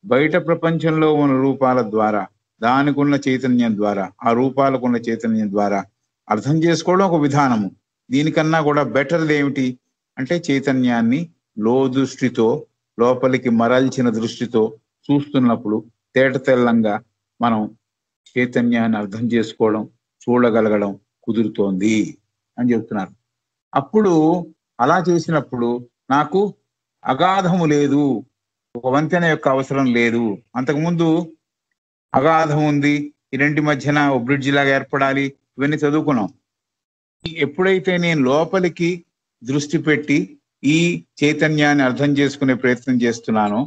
బయట ప్రపంచంలో ఉన్న రూపాల ద్వారా, దానికి ఉన్న చైతన్యం ద్వారా, ఆ రూపాలకు ఉన్న చైతన్యం ద్వారా అర్థం చేసుకోవడం ఒక విధానము. దీనికన్నా కూడా బెటర్ది ఏమిటి అంటే చైతన్యాన్ని లో దృష్టితో లోపలికి మరల్చిన దృష్టితో చూస్తున్నప్పుడు తేటతెల్లంగా మనం చైతన్యాన్ని అర్థం చేసుకోవడం, చూడగలగడం కుదురుతోంది అని చెప్తున్నారు. అప్పుడు అలా చేసినప్పుడు నాకు అగాధము లేదు, ఒక వంతెన యొక్క అవసరం లేదు. అంతకుముందు అగాధం ఉంది, ఈ రెంటి మధ్యన ఓ బ్రిడ్జ్ లాగా ఏర్పడాలి, ఇవన్నీ చదువుకున్నాం. ఎప్పుడైతే నేను లోపలికి దృష్టి పెట్టి ఈ చైతన్యాన్ని అర్థం చేసుకునే ప్రయత్నం చేస్తున్నానో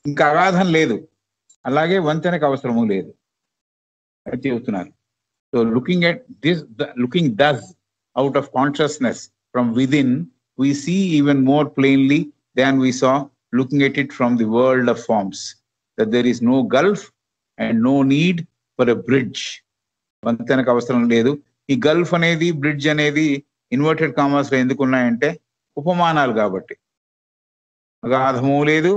ఇంకా అగాధం లేదు, అలాగే వంతెనకు అవసరము లేదు అని చెబుతున్నారు. So looking thus out of consciousness from within we see even more plainly than we saw looking at it from the world of forms, that there is no gulf and no need for a bridge. వంతెనకు అవసరం లేదు. ఈ Gulf అనేది, bridge అనేది inverted commas లో ఎందుకు ఉన్నాయంటే ఉపమానాలు కాబట్టి. అగాధము లేదు,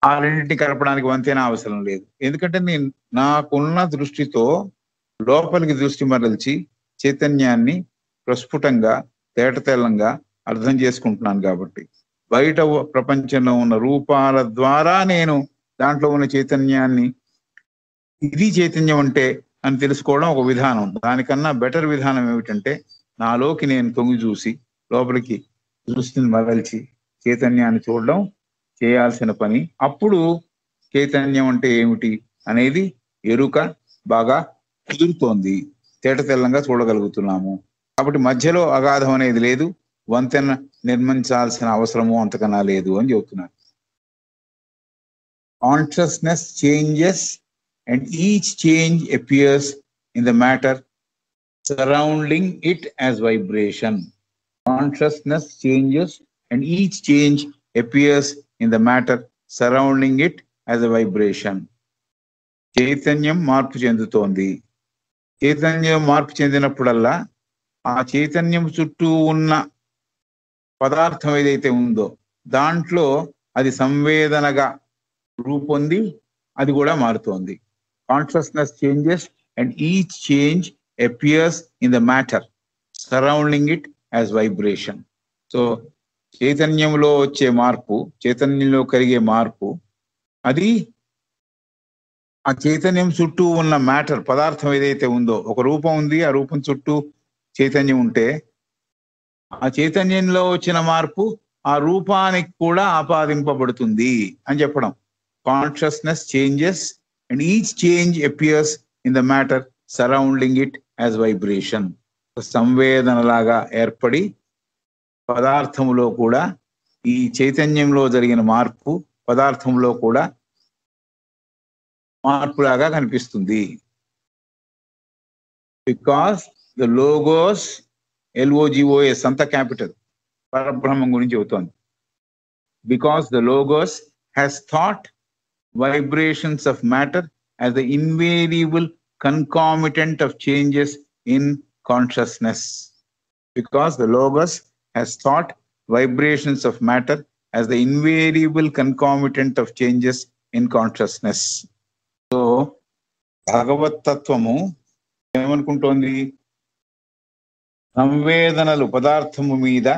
ఆ రెండింటిని కలపడానికి వంతెన అవసరం లేదు. ఎందుకంటే నేను నాకున్న దృష్టితో లోపలికి దృష్టి మరల్చి చైతన్యాన్ని ప్రస్ఫుటంగా తేటతెల్లంగా అర్థం చేసుకుంటున్నాను కాబట్టి. బయట ప్రపంచంలో ఉన్న రూపాల ద్వారా నేను దాంట్లో ఉన్న చైతన్యాన్ని, ఇది చైతన్యం అంటే అని తెలుసుకోవడం ఒక విధానం. దానికన్నా బెటర్ విధానం ఏమిటంటే నాలోకి నేను తొంగి చూసి లోపలికి దృష్టిని మరల్చి చైతన్యాన్ని చూడడం చేయాల్సిన పని. అప్పుడు చైతన్యం అంటే ఏమిటి అనేది ఎరుక బాగా కుదురుతోంది, తేటతెల్లంగా చూడగలుగుతున్నాము. కాబట్టి మధ్యలో అగాధం అనేది లేదు, వంతెన నిర్మించాల్సిన అవసరము అంతకన్నా లేదు అని చెబుతున్నారు. Consciousness changes and each change appears in the matter surrounding it as vibration. Consciousness changes and each change appears in the matter surrounding it as a vibration. చైతన్యం మార్పు చెందుతోంది. చైతన్యం మార్పు చెందినప్పుడల్లా ఆ చైతన్యం చుట్టూ ఉన్న పదార్థం ఏదైతే ఉందో దాంట్లో అది సంవేదనగా రూపొంది అది కూడా మారుతోంది. Consciousness changes and each change appears in the matter surrounding it as vibration. So చైతన్యంలో వచ్చే మార్పు, చైతన్యంలో కలిగే మార్పు, అది ఆ చైతన్యం చుట్టూ ఉన్న మ్యాటర్, పదార్థం ఏదైతే ఉందో, ఒక రూపం ఉంది, ఆ రూపం చుట్టూ చైతన్యం ఉంటే ఆ చైతన్యంలో వచ్చిన మార్పు ఆ రూపానికి కూడా ఆపాదింపబడుతుంది అని చెప్పడం. Consciousness changes and each change appears in the matter surrounding it as vibration. సంవేదనలాగా ఏర్పడి పదార్థములో కూడా, ఈ చైతన్యంలో జరిగిన మార్పు పదార్థంలో కూడా మార్పులాగా కనిపిస్తుంది. బికాస్ ద లోగోస్, LOGOS అంత క్యాపిటల్, పరబ్రహ్మం గురించి చెబుతోంది. Because the logos has thought vibrations of matter as the invariable concomitant of changes in consciousness. Because the logos has thought vibrations of matter as the invariable concomitant of changes in consciousness. So భగవత్ తత్వము ఏమనుకుంటోంది? సంవేదనలు పదార్థము మీద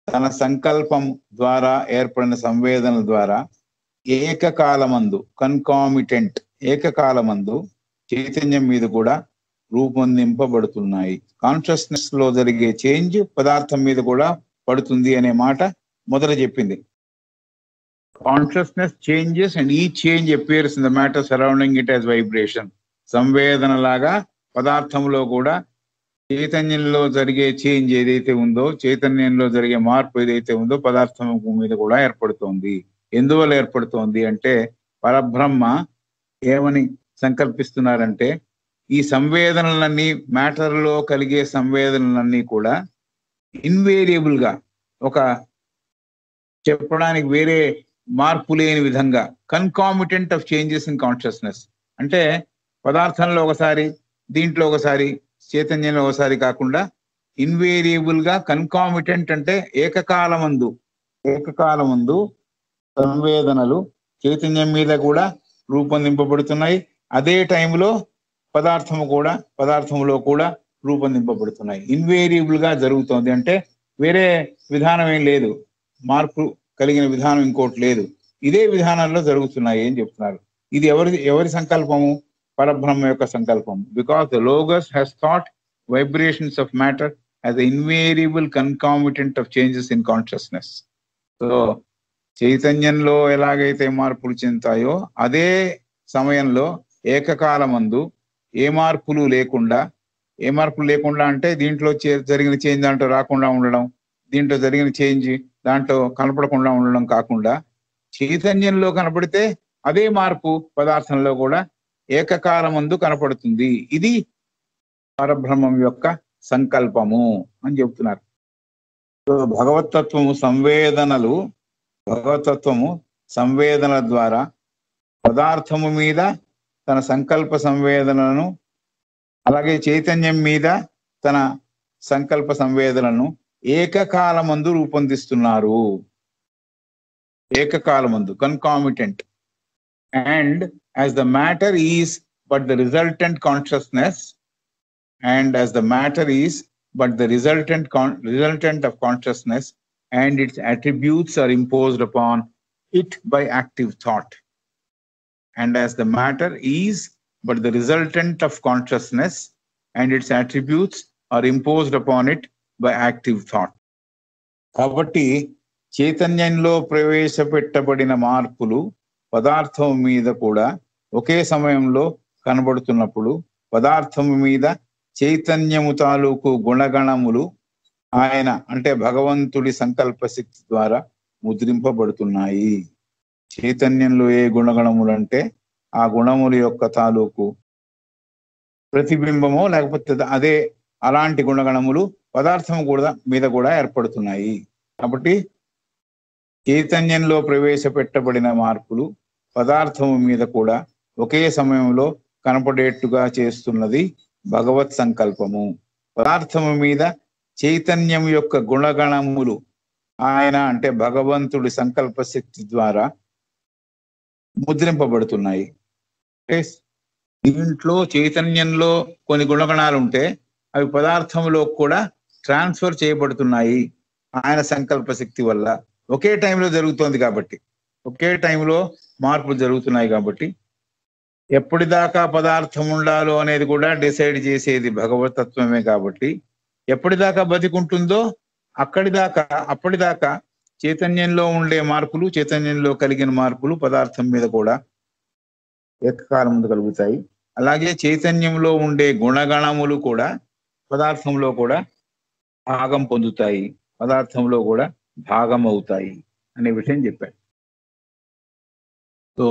తన సంకల్పం ద్వారా ఏర్పడిన సంవేదనల ద్వారా ఏకకాలమందు, కన్కామిటెంట్, ఏకకాలమందు చైతన్యం మీద కూడా రూపొందింపబడుతున్నాయి. కాన్షియస్నెస్ లో జరిగే చేంజ్ పదార్థం మీద కూడా పడుతుంది అనే మాట మొదట చెప్పింది. కాన్షియస్నెస్ చేంజెస్ అండ్ ఈ change appears in the matter surrounding it as vibration. సంవేదనలాగా పదార్థంలో కూడా చైతన్యంలో జరిగే చేంజ్ ఏదైతే ఉందో, చైతన్యంలో జరిగే మార్పు ఏదైతే ఉందో పదార్థం మీద కూడా ఏర్పడుతోంది. ఎందువల్ల ఏర్పడుతోంది అంటే పరబ్రహ్మ ఏమని సంకల్పిస్తున్నారంటే ఈ సంవేదనలన్నీ, మ్యాటర్లో కలిగే సంవేదనలన్నీ కూడా ఇన్వేరియబుల్ గా, ఒక చెప్పడానికి వేరే మార్పు లేని విధంగా, కన్కామిటెంట్ ఆఫ్ చేంజెస్ ఇన్ కాన్షియస్నెస్ అంటే పదార్థంలో ఒకసారి, దీంట్లో ఒకసారి, చైతన్యంలో ఒకసారి కాకుండా ఇన్వేరియబుల్ గా, కన్కామిటెంట్ అంటే ఏకకాలమందు సంవేదనలు చైతన్యం మీద కూడా రూపొందింపబడుతున్నాయి. అదే టైంలో పదార్థంలో కూడా రూపొందింపబడుతున్నాయి. ఇన్వేరియబుల్ గా జరుగుతోంది అంటే వేరే విధానం ఏం లేదు, మార్పు కలిగిన విధానం ఇంకోటి లేదు. ఇదే విధానంలో జరుగుతున్నాయి అని చెప్తున్నారు. ఇది ఎవరి సంకల్పము? పరబ్రహ్మ యొక్క సంకల్పం. Because the logos has thought vibrations of matter as a invariable concomitant of changes in consciousness. So చైతన్యంలో ఎలాగైతే మార్పులు చెందుతాయో అదే సమయంలో ఏకకాలమందు ఏ మార్పులు లేకుండా అంటే దీంట్లో జరిగిన చేంజ్ దాంట్లో రాకుండా ఉండడం, దీంట్లో జరిగిన చేంజ్ దాంట్లో కనపడకుండా ఉండడం కాకుండా చైతన్యంలో కనపడితే అదే మార్పు పదార్థంలో కూడా ఏకకాలమందు కనపడుతుంది. ఇది పరబ్రహ్మం యొక్క సంకల్పము అని చెప్తున్నారు. భగవతత్వము సంవేదనల ద్వారా పదార్థము మీద తన సంకల్ప సంవేదనలను, అలాగే చైతన్యం మీద తన సంకల్ప సంవేదనలను ఏకకాలమందు రూపొందిస్తున్నారు. ఏకకాలమందు, concomitant. And as the matter is but the resultant consciousness, and as the matter is but the resultant of consciousness, and its attributes are imposed upon it by active thought. And as the matter is but the resultant of consciousness, and its attributes are imposed upon it by active thought. కాబట్టి చైతన్యంలో ప్రవేశపెట్టబడిన మార్పులు పదార్థం మీద కూడా ఒకే సమయంలో కనబడుతున్నప్పుడు పదార్థము మీద చైతన్యము తాలూకు గుణగణములు ఆయన అంటే భగవంతుడి సంకల్ప శక్తి ద్వారా ముద్రింపబడుతున్నాయి. చైతన్యంలో ఏ గుణగణములు అంటే ఆ గుణముల యొక్క తాలూకు ప్రతిబింబమో లేకపోతే అదే అలాంటి గుణగణములు పదార్థం మీద కూడా ఏర్పడుతున్నాయి. కాబట్టి చైతన్యంలో ప్రవేశపెట్టబడిన మార్పులు పదార్థము మీద కూడా ఒకే సమయంలో కనపడేట్టుగా చేస్తున్నది భగవత్ సంకల్పము. పదార్థము మీద చైతన్యం యొక్క గుణగణములు ఆయన అంటే భగవంతుడి సంకల్ప శక్తి ద్వారా ముద్రింపబడుతున్నాయి. దీంట్లో చైతన్యంలో కొన్ని గుణగణాలు ఉంటే అవి పదార్థంలో కూడా ట్రాన్స్ఫర్ చేయబడుతున్నాయి ఆయన సంకల్ప శక్తి వల్ల. ఒకే టైంలో జరుగుతోంది కాబట్టి, ఒకే టైంలో మార్పులు జరుగుతున్నాయి కాబట్టి ఎప్పటిదాకా పదార్థం ఉండాలో అనేది కూడా డిసైడ్ చేసేది భగవతత్వమే. కాబట్టి ఎప్పటిదాకా బతికుంటుందో అప్పటిదాకా చైతన్యంలో ఉండే మార్పులు, చైతన్యంలో కలిగిన మార్పులు పదార్థం మీద కూడా ఏకకాలం ముందు కలుగుతాయి. అలాగే చైతన్యంలో ఉండే గుణగణములు కూడా పదార్థంలో కూడా భాగం పొందుతాయి, పదార్థంలో కూడా భాగం అవుతాయి అనే విషయం చెప్పాడు. సో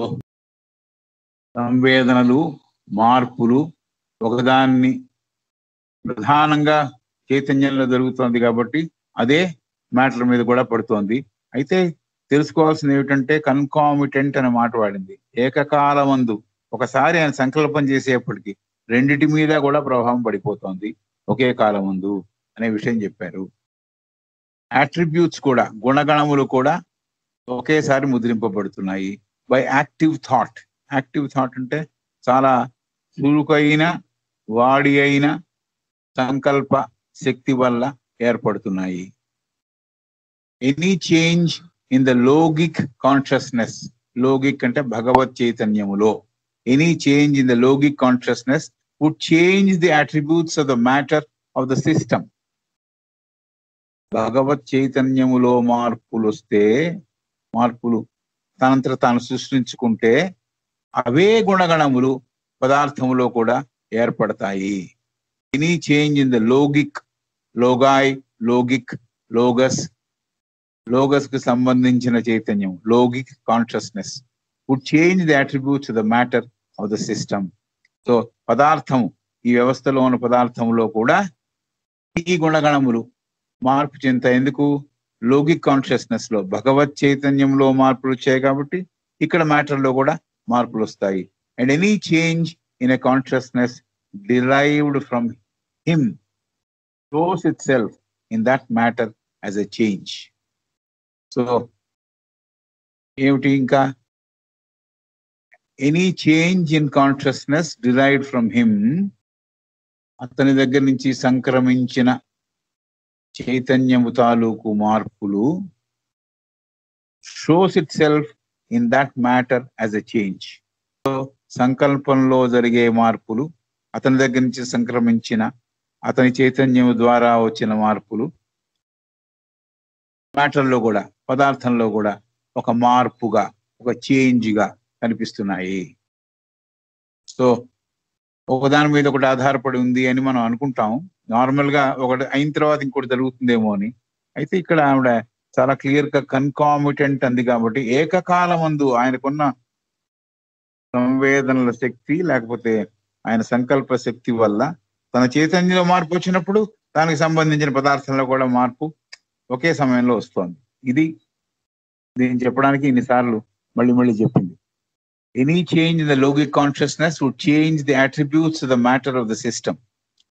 సంవేదనలు, మార్పులు ఒకదాన్ని ప్రధానంగా చైతన్యంలో జరుగుతోంది కాబట్టి అదే మ్యాటర్ మీద కూడా పడుతోంది. అయితే తెలుసుకోవాల్సింది ఏమిటంటే కన్కామిటెంట్ అనే మాట వాడింది. ఏకకాలమందు ఒకసారి ఆయన సంకల్పం చేసేప్పటికీ రెండిటి మీద కూడా ప్రభావం పడిపోతోంది ఒకే కాలమందు అనే విషయం చెప్పారు. అట్రిబ్యూట్స్ కూడా, గుణగణములు కూడా ఒకేసారి ముద్రింపబడుతున్నాయి by active thought. Active thought అంటే చాలా చురుకైన వాడి అయిన సంకల్ప శక్తి వల్ల ఏర్పడుతున్నాయి. Any change in the logic consciousness, logic అంటే భగవత్ చైతన్యములో, any change in the logic consciousness would change the attributes of the matter of the system. భగవత్ చైతన్యములో మార్పులు తనంతట తాను సృష్టించుకుంటే అవే గుణగణములు పదార్థములో కూడా ఏర్పడతాయి. Any change in the logic, logoi, logic, logos కు సంబంధించిన చైతన్యం, logic consciousness would change the attributes of the matter of the system. So పదార్థము, ఈ వ్యవస్థలో ఉన్న పదార్థంలో కూడా ఈ గుణగణములు మార్పు చెందుతాయి. ఎందుకు? లోగిక్ కాన్షియస్నెస్ లో భగవత్ చైతన్యంలో మార్పులు వచ్చాయి కాబట్టి ఇక్కడ మ్యాటర్ లో కూడా మార్పులు వస్తాయి. And any change in a consciousness derived from him shows itself in that matter as a change. So ఏమిటి ఇంకా? Any change in consciousness derived from him, అతని దగ్గర నుంచి సంక్రమించిన చైతన్యము తాలూకు మార్పులు shows itself in that matter as a change. So సంకల్పంలో జరిగే మార్పులు, అతని దగ్గర నుంచి సంక్రమించిన అతని చైతన్యం ద్వారా వచ్చిన మార్పులు మ్యాటర్లో కూడా, పదార్థంలో కూడా ఒక మార్పుగా, ఒక చేంజ్గా కనిపిస్తున్నాయి. సో ఒకదాని మీద ఒకటి ఆధారపడి ఉంది అని మనం అనుకుంటాం. నార్మల్ గా ఒకటి అయిన తర్వాత ఇంకోటి జరుగుతుందేమో అని. అయితే ఇక్కడ ఆవిడ చాలా క్లియర్ గా కన్కామిటెంట్ అంది కాబట్టి ఏకకాలమందు ఆయనకున్న సంవేదనల శక్తి లేకపోతే ఆయన సంకల్ప శక్తి వల్ల తన చైతన్యంలో మార్పు వచ్చినప్పుడు దానికి సంబంధించిన పదార్థంలో కూడా మార్పు ఒకే సమయంలో వస్తోంది. ఇది దీన్ని చెప్పడానికి ఇన్నిసార్లు మళ్ళీ చెప్పింది. Any change in the logic consciousness would change the attributes of the matter of the system.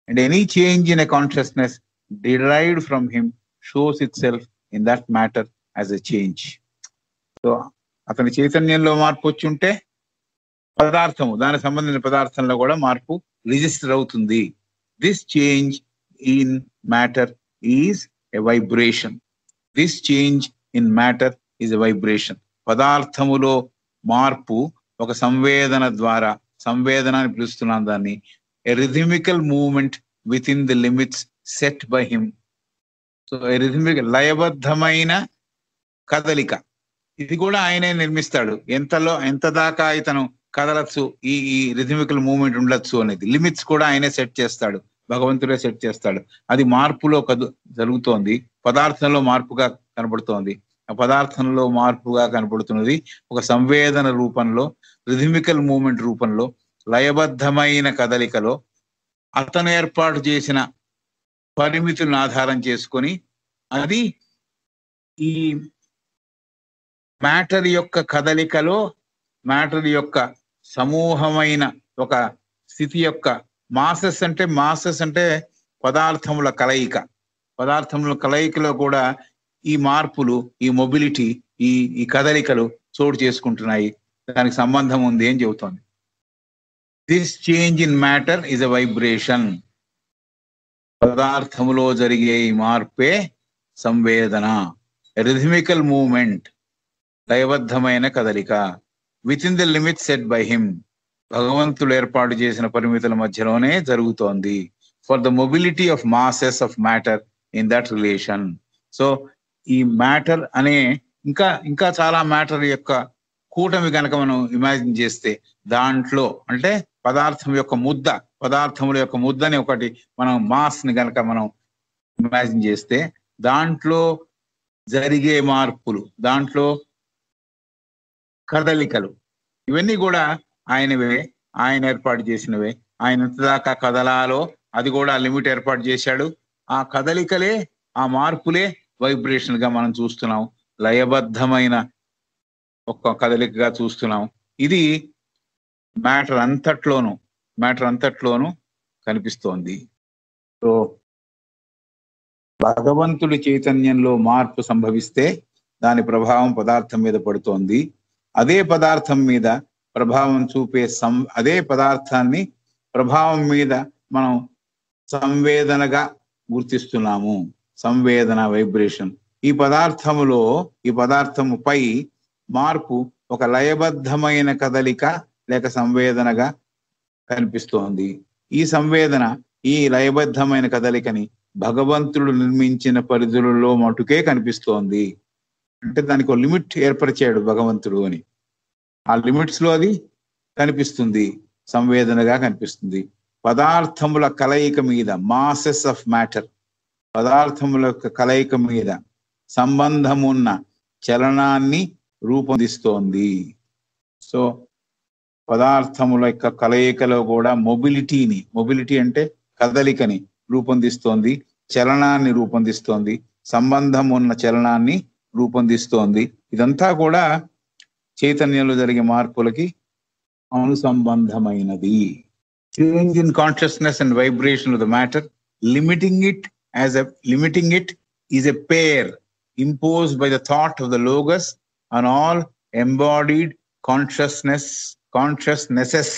And any change in a consciousness derived from him shows itself in that matter as a change. So, అతని చైతన్యంలో మార్పు వచ్చి ఉంటే పదార్థము, దానికి సంబంధించిన పదార్థంలో కూడా మార్పు రిజిస్టర్ అవుతుంది. This change in matter is a vibration. This change in matter is a vibration. పదార్థములో మార్పు ఒక సంవేదన ద్వారా, సంవేదన అని పిలుస్తున్నాను దాన్ని, a rhythmical movement within the limits set by him. So a rhythmical, లయబద్ధమైన కదలిక, ఇది కూడా ఆయనే నిర్మిస్తాడు. ఎంత దాకా ఇతను కదలచ్చు, ఈ రిథమికల్ మూవ్మెంట్ ఉండొచ్చు అనేది లిమిట్స్ కూడా ఆయనే సెట్ చేస్తాడు, భగవంతుడే సెట్ చేస్తాడు. అది మార్పులో జరుగుతోంది, పదార్థంలో మార్పుగా కనబడుతోంది. ఆ పదార్థంలో మార్పుగా కనబడుతున్నది ఒక సంవేదన రూపంలో, రిథమికల్ మూవ్మెంట్ రూపంలో, లయబద్ధమైన కదలికలో అతను ఏర్పాటు చేసిన పరిమితులను ఆధారం చేసుకొని అది ఈ మ్యాటర్ యొక్క కదలికలో, మ్యాటర్ యొక్క సమూహమైన ఒక స్థితి యొక్క మాసెస్ అంటే పదార్థముల కలయిక, పదార్థముల కలయికలో కూడా ఈ మార్పులు, ఈ మొబిలిటీ, ఈ కదలికలు చోటు చేసుకుంటున్నాయి. దానికి సంబంధం ఉంది అని చెబుతోంది. This change in matter is a vibration. పదార్థములో జరిగే ఈ మార్పే సంవేదన, రిథమికల్ మూవ్మెంట్, లయబద్ధమైన కదలిక, within the limit set by him, భగవంతుడు ఏర్పాటు చేసిన పరిమితుల మధ్యలోనే జరుగుతోంది. For the mobility of masses of matter in that relation. So ఈ మ్యాటర్ అనే ఇంకా చాలా మ్యాటర్ యొక్క కూటమి కనుక మనం ఇమాజిన్ చేస్తే, దాంట్లో అంటే పదార్థముల యొక్క ముద్దని ఒకటి మనం మాస్ ని కనుక మనం ఇమాజిన్ చేస్తే, దాంట్లో జరిగే మార్పులు, దాంట్లో కదలికలు, ఇవన్నీ కూడా ఆయనవే, ఆయన ఏర్పాటు చేసినవే. ఆయన ఎంతదాకా కదలాలో అది కూడా లిమిట్ ఏర్పాటు చేశాడు. ఆ కదలికలే, ఆ మార్పులే వైబ్రేషన్ గా మనం చూస్తున్నాం, లయబద్ధమైన ఒక కదలికగా చూస్తున్నాం. ఇది మ్యాటర్ అంతట్లోనూ కనిపిస్తోంది. సో భగవంతుడి చైతన్యంలో మార్పు సంభవిస్తే దాని ప్రభావం పదార్థం మీద పడుతోంది. అదే పదార్థం మీద ప్రభావం చూపే అదే పదార్థాన్ని ప్రభావం మీద మనం సంవేదనగా గుర్తిస్తున్నాము. సంవేదన, వైబ్రేషన్. ఈ పదార్థముపై మార్పు ఒక లయబద్ధమైన కదలిక లేక సంవేదనగా కనిపిస్తోంది. ఈ సంవేదన, ఈ లయబద్ధమైన కదలికని భగవంతుడు నిర్మించిన పరిధులలో మటుకే కనిపిస్తోంది. అంటే దానికి ఒక లిమిట్ ఏర్పరిచాడు భగవంతుడు అని. ఆ లిమిట్స్ లో అది కనిపిస్తుంది, సంవేదనగా కనిపిస్తుంది. పదార్థముల కలయిక మీద, మాసెస్ ఆఫ్ మ్యాటర్, పదార్థముల కలయిక మీద సంబంధమున్న చలనాన్ని రూపొందిస్తోంది. సో పదార్థముల యొక్క కలయికలో కూడా మొబిలిటీ అంటే కదలికని రూపొందిస్తోంది, చలనాన్ని రూపొందిస్తోంది, సంబంధం ఉన్న చలనాన్ని రూపొందిస్తోంది. ఇదంతా కూడా చైతన్యంలో జరిగే మార్పులకి అనుసంబంధమైనది. Change in consciousness and vibration of the matter, limiting it is a pair imposed by the thought of the logos on all embodied consciousnesses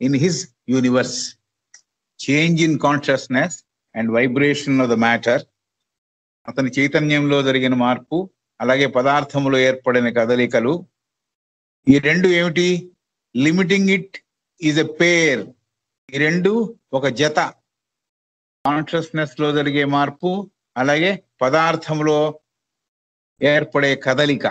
in his universe. Change in consciousness and vibration of the matter, అతని చైతన్యంలో జరిగిన మార్పు, అలాగే పదార్థములో ఏర్పడిన కదలికలు, ఈ రెండు ఏమిటి? Limiting it is a pair. ఈ రెండు ఒక జత. కాన్షియస్నెస్ లో జరిగే మార్పు, అలాగే పదార్థంలో ఏర్పడే కదలిక.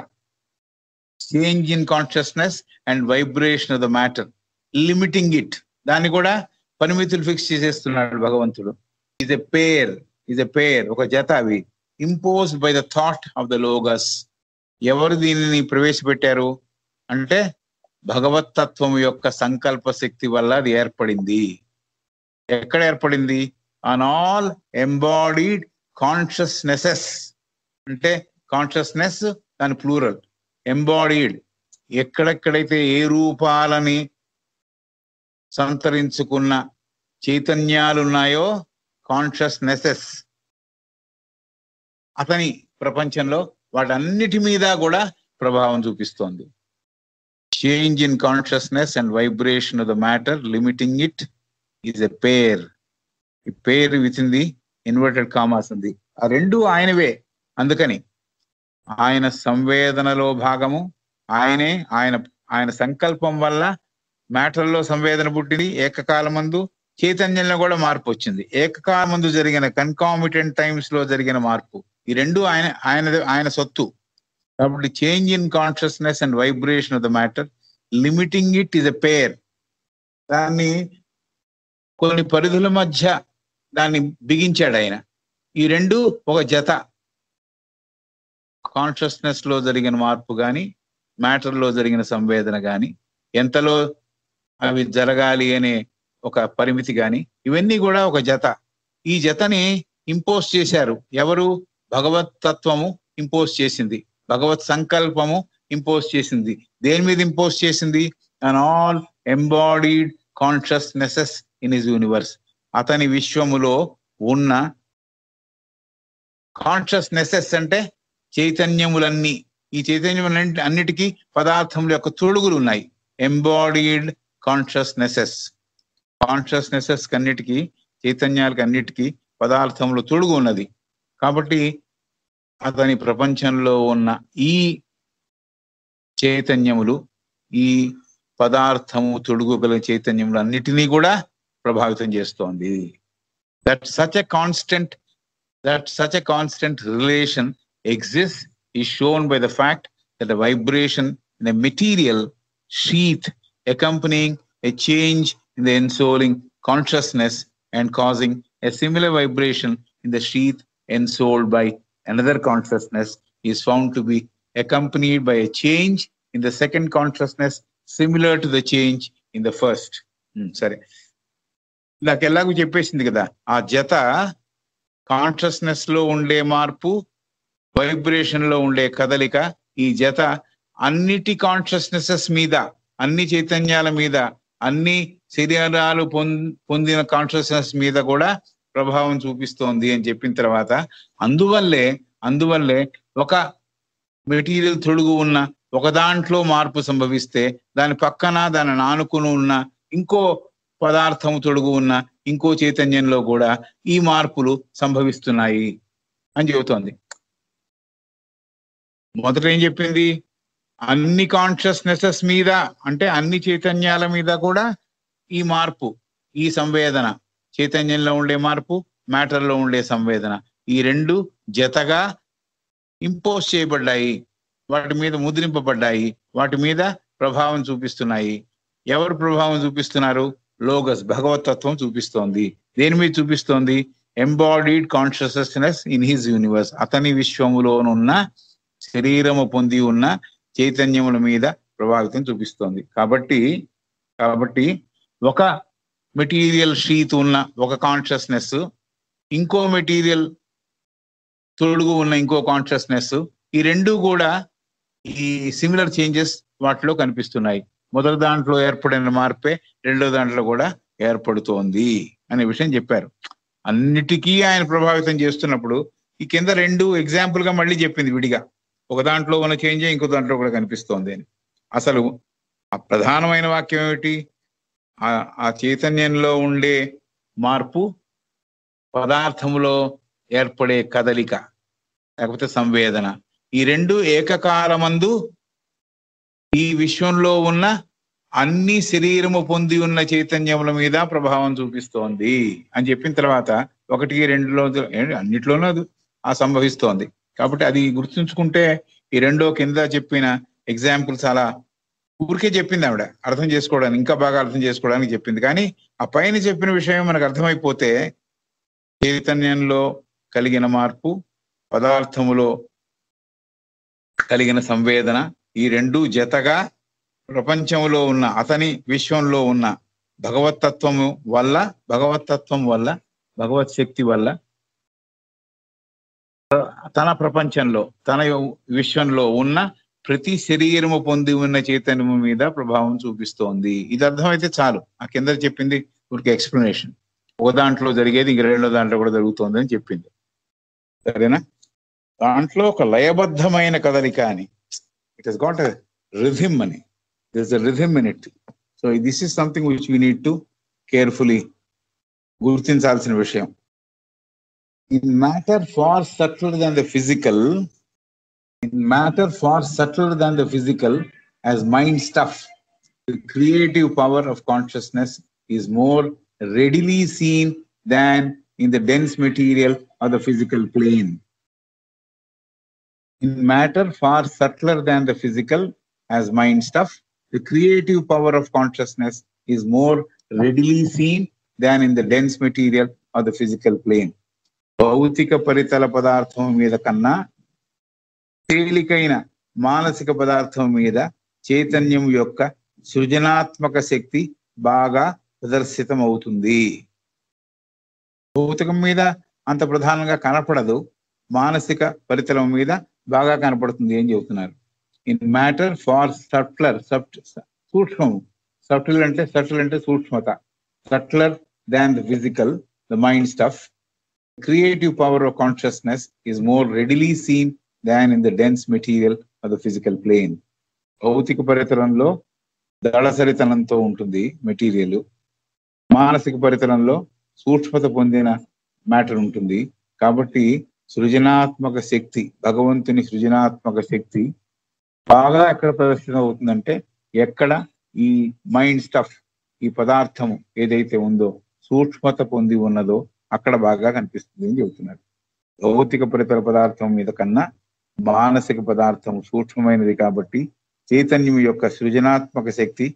Change in consciousness and vibration of the matter. Limiting it, దాన్ని కూడా పరిమితులు ఫిక్స్ చేసేస్తున్నాడు భగవంతుడు. ఈజ్ ఎ పేర్, ఒక జత. అవి imposed by the thought of the Logos. ఎవరు దీనిని ప్రవేశపెట్టారు అంటే భగవత్తత్వం యొక్క సంకల్ప శక్తి వల్ల అది ఏర్పడింది. ఎక్కడ ఏర్పడింది? On all embodied consciousnesses. అంటే కాన్షియస్నెస్ దాని ప్లూరల్, ఎంబాడీడ్. ఎక్కడెక్కడైతే ఏ రూపాలని సంతరించుకున్న చైతన్యాలున్నాయో కాన్షియస్నెసెస్, అతని ప్రపంచంలో వాటన్నిటి మీద కూడా ప్రభావం చూపిస్తోంది. Change in consciousness and vibration of the matter, limiting it is a pair. ఈ pair within the inverted commas ఉంది. ఆ రెండు ఆయనవే. అందుకని ఆయన సంవేదనలో భాగము ఆయనే. ఆయన సంకల్పం వల్ల మ్యాటర్లో సంవేదన పుట్టింది. ఏకకాలమందు చైతన్యంలో కూడా మార్పు వచ్చింది. ఏకకాలమందు జరిగిన కన్కామిటెంట్ టైమ్స్ లో జరిగిన మార్పు, ఈ రెండు ఆయన సొత్తు. కాబట్టి change in consciousness and vibration of the matter, limiting it is a pair. దాన్ని కొన్ని పరిధుల మధ్య దాన్ని బిగించాడు ఆయన. ఈ రెండు ఒక జత. కాన్షియస్నెస్ లో జరిగిన మార్పు కానీ, మ్యాటర్ లో జరిగిన సంవేదన కానీ, ఎంతలో అవి జరగాలి అనే ఒక పరిమితి కానీ, ఇవన్నీ కూడా ఒక జత. ఈ జతని ఇంపోజ్ చేశారు ఎవరు? భగవత్ తత్వము ఇంపోజ్ చేసింది, భగవత్ సంకల్పము ఇంపోజ్ చేసింది. దేని మీద ఇంపోజ్ చేసింది? And all embodied consciousnesses in his universe. అతని విశ్వములో ఉన్న కాన్షియస్నెసెస్ అంటే చైతన్యములన్నీ. ఈ చైతన్యములన్నిటి అన్నిటికీ పదార్థముల యొక్క తొడుగులు ఉన్నాయి. ఎంబాడీడ్ కాన్షియస్నెసెస్. కాన్షియస్నెసెస్ అన్నిటికీ, చైతన్యాలకి అన్నిటికీ పదార్థములు తొడుగు ఉన్నది. కాబట్టి అతని ప్రపంచంలో ఉన్న ఈ చైతన్యములు, ఈ పదార్థము తొడుగు గల చైతన్యములు అన్నిటినీ కూడా ప్రభావితం చేస్తోంది. That such a constant relation exists is shown by the fact that a vibration in a material sheath accompanying a change in the ensouling consciousness and causing a similar vibration in the sheath ensouled by another consciousness is found to be accompanied by a change in the second consciousness similar to the change in the first. సరే, నాకు ఎలాగూ చెప్పేసింది కదా. ఆ జత consciousness లో ఉండే మార్పు, వైబ్రేషన్ లో ఉండే కదలిక, ఈ జత అన్నిటి కాన్షియస్నెసెస్ మీద, అన్ని చైతన్యాల మీద, అన్ని శరీరాలు పొందిన కాన్షియస్నెస్ మీద కూడా ప్రభావం చూపిస్తోంది అని చెప్పిన తర్వాత, అందువల్లే ఒక మెటీరియల్ తొడుగు ఉన్న ఒక దాంట్లో మార్పు సంభవిస్తే దాని పక్కన, దాని ఆనుకుని ఉన్న ఇంకో పదార్థం తొడుగు ఉన్న ఇంకో చైతన్యంలో కూడా ఈ మార్పులు సంభవిస్తున్నాయి అని చెబుతోంది. మొదట ఏం చెప్పింది? అన్ని కాన్షియస్నెసెస్ మీద, అంటే అన్ని చైతన్యాల మీద కూడా ఈ మార్పు, ఈ సంవేదన, చైతన్యంలో ఉండే మార్పు, మ్యాటర్లో ఉండే సంవేదన, ఈ రెండు జతగా ఇంపోజ్ చేయబడ్డాయి, వాటి మీద ముద్రింపబడ్డాయి, వాటి మీద ప్రభావం చూపిస్తున్నాయి. ఎవరు ప్రభావం చూపిస్తున్నారు? లోగస్, భగవతత్వం చూపిస్తోంది. దేని మీద చూపిస్తోంది? Embodied consciousness in his universe. అతని విశ్వములోనున్న శరీరము పొంది ఉన్న చైతన్యముల మీద ప్రభావితం చూపిస్తోంది. కాబట్టి ఒక మెటీరియల్ షీత్ ఉన్న ఒక కాన్షియస్నెస్, ఇంకో మెటీరియల్ తొడుగు ఉన్న ఇంకో కాన్షియస్నెస్, ఈ రెండు కూడా ఈ సిమిలర్ చేంజెస్ వాటిలో కనిపిస్తున్నాయి. మొదటి దాంట్లో ఏర్పడిన మార్పే రెండో దాంట్లో కూడా ఏర్పడుతోంది అనే విషయం చెప్పారు. అన్నిటికీ ఆయన ప్రభావితం చేస్తున్నప్పుడు ఈ కింద రెండు ఎగ్జాంపుల్ గా మళ్ళీ చెప్పింది విడిగా. ఒక దాంట్లో ఉన్న చేంజే ఇంకో దాంట్లో కూడా కనిపిస్తోంది అని. అసలు ఆ ప్రధానమైన వాక్యం ఏమిటి? ఆ చైతన్యంలో ఉండే మార్పు, పదార్థములో ఏర్పడే కదలిక లేకపోతే సంవేదన, ఈ రెండు ఏకకాలమందు ఈ విశ్వంలో ఉన్న అన్ని శరీరము పొంది ఉన్న చైతన్యముల మీద ప్రభావం చూపిస్తోంది అని చెప్పిన తర్వాత 1, 2లో అన్నిట్లోనూ అది సంభవిస్తోంది. కాబట్టి అది గుర్తుంచుకుంటే ఈ రెండో కింద చెప్పిన ఎగ్జాంపుల్ చాలా ఊరికే చెప్పింది ఆవిడ, అర్థం చేసుకోవడానికి, ఇంకా బాగా అర్థం చేసుకోవడానికి చెప్పింది. కానీ ఆ పైన చెప్పిన విషయం మనకు అర్థమైపోతే చైతన్యంలో కలిగిన మార్పు, పదార్థములో కలిగిన సంవేదన, ఈ రెండు జతగా ప్రపంచంలో ఉన్న అతని విశ్వంలో ఉన్న భగవతత్వం వల్ల భగవత్ శక్తి వల్ల తన ప్రపంచంలో తన విశ్వంలో ఉన్న ప్రతి శరీరము పొంది ఉన్న చైతన్యము మీద ప్రభావం చూపిస్తోంది. ఇది అర్థమైతే చాలు. ఆ కింద చెప్పింది ఊరికి ఎక్స్ప్లెనేషన్. ఒక దాంట్లో జరిగేది ఇంక రెండో దాంట్లో కూడా జరుగుతోంది అని చెప్పింది. సరేనా? దాంట్లో ఒక లయబద్ధమైన కదలిక అని, it has got a rhythm అని, there's a rhythm in it. So this is something which we need to carefully గుర్తించాల్సిన విషయం. In matter far subtler than the physical, as mind stuff, the creative power of consciousness is more readily seen than in the dense material of the physical plane. In matter far subtler than the physical, as mind stuff, the creative power of consciousness is more readily seen than in the dense material of the physical plane. భౌతిక పరితల పదార్థం మీద కన్నా తేలికైన మానసిక పదార్థం మీద చైతన్యం యొక్క సృజనాత్మక శక్తి బాగా ప్రదర్శితం అవుతుంది. భౌతికం మీద అంత ప్రధానంగా కనపడదు, మానసిక పరితలం మీద బాగా కనపడుతుంది అని చెబుతున్నారు. In matter far subtler, సూక్ష్మము, subtle అంటే సూక్ష్మత, subtler than the physical, the mind stuff, creative power of consciousness is more readily seen than in the dense material of the physical plane. భౌతిక పరితలంలో దళసరితనంతో ఉంటుంది మెటీరియల్, మానసిక పరితలంలో సూక్ష్మత పొందిన మ్యాటర్ ఉంటుంది. కాబట్టి సృజనాత్మక శక్తి, భగవంతుని సృజనాత్మక శక్తి బాగా ఎక్కడ ప్రదర్శన అవుతుందంటే, ఎక్కడ ఈ మైండ్ స్టఫ్, ఈ పదార్థము ఏదైతే ఉందో సూక్ష్మత పొంది ఉన్నదో అక్కడ బాగా కనిపిస్తుంది అని చెబుతున్నారు. భౌతిక పరితల పదార్థం మీద కన్నా మానసిక పదార్థం సూక్ష్మమైనది కాబట్టి చైతన్యం యొక్క సృజనాత్మక శక్తి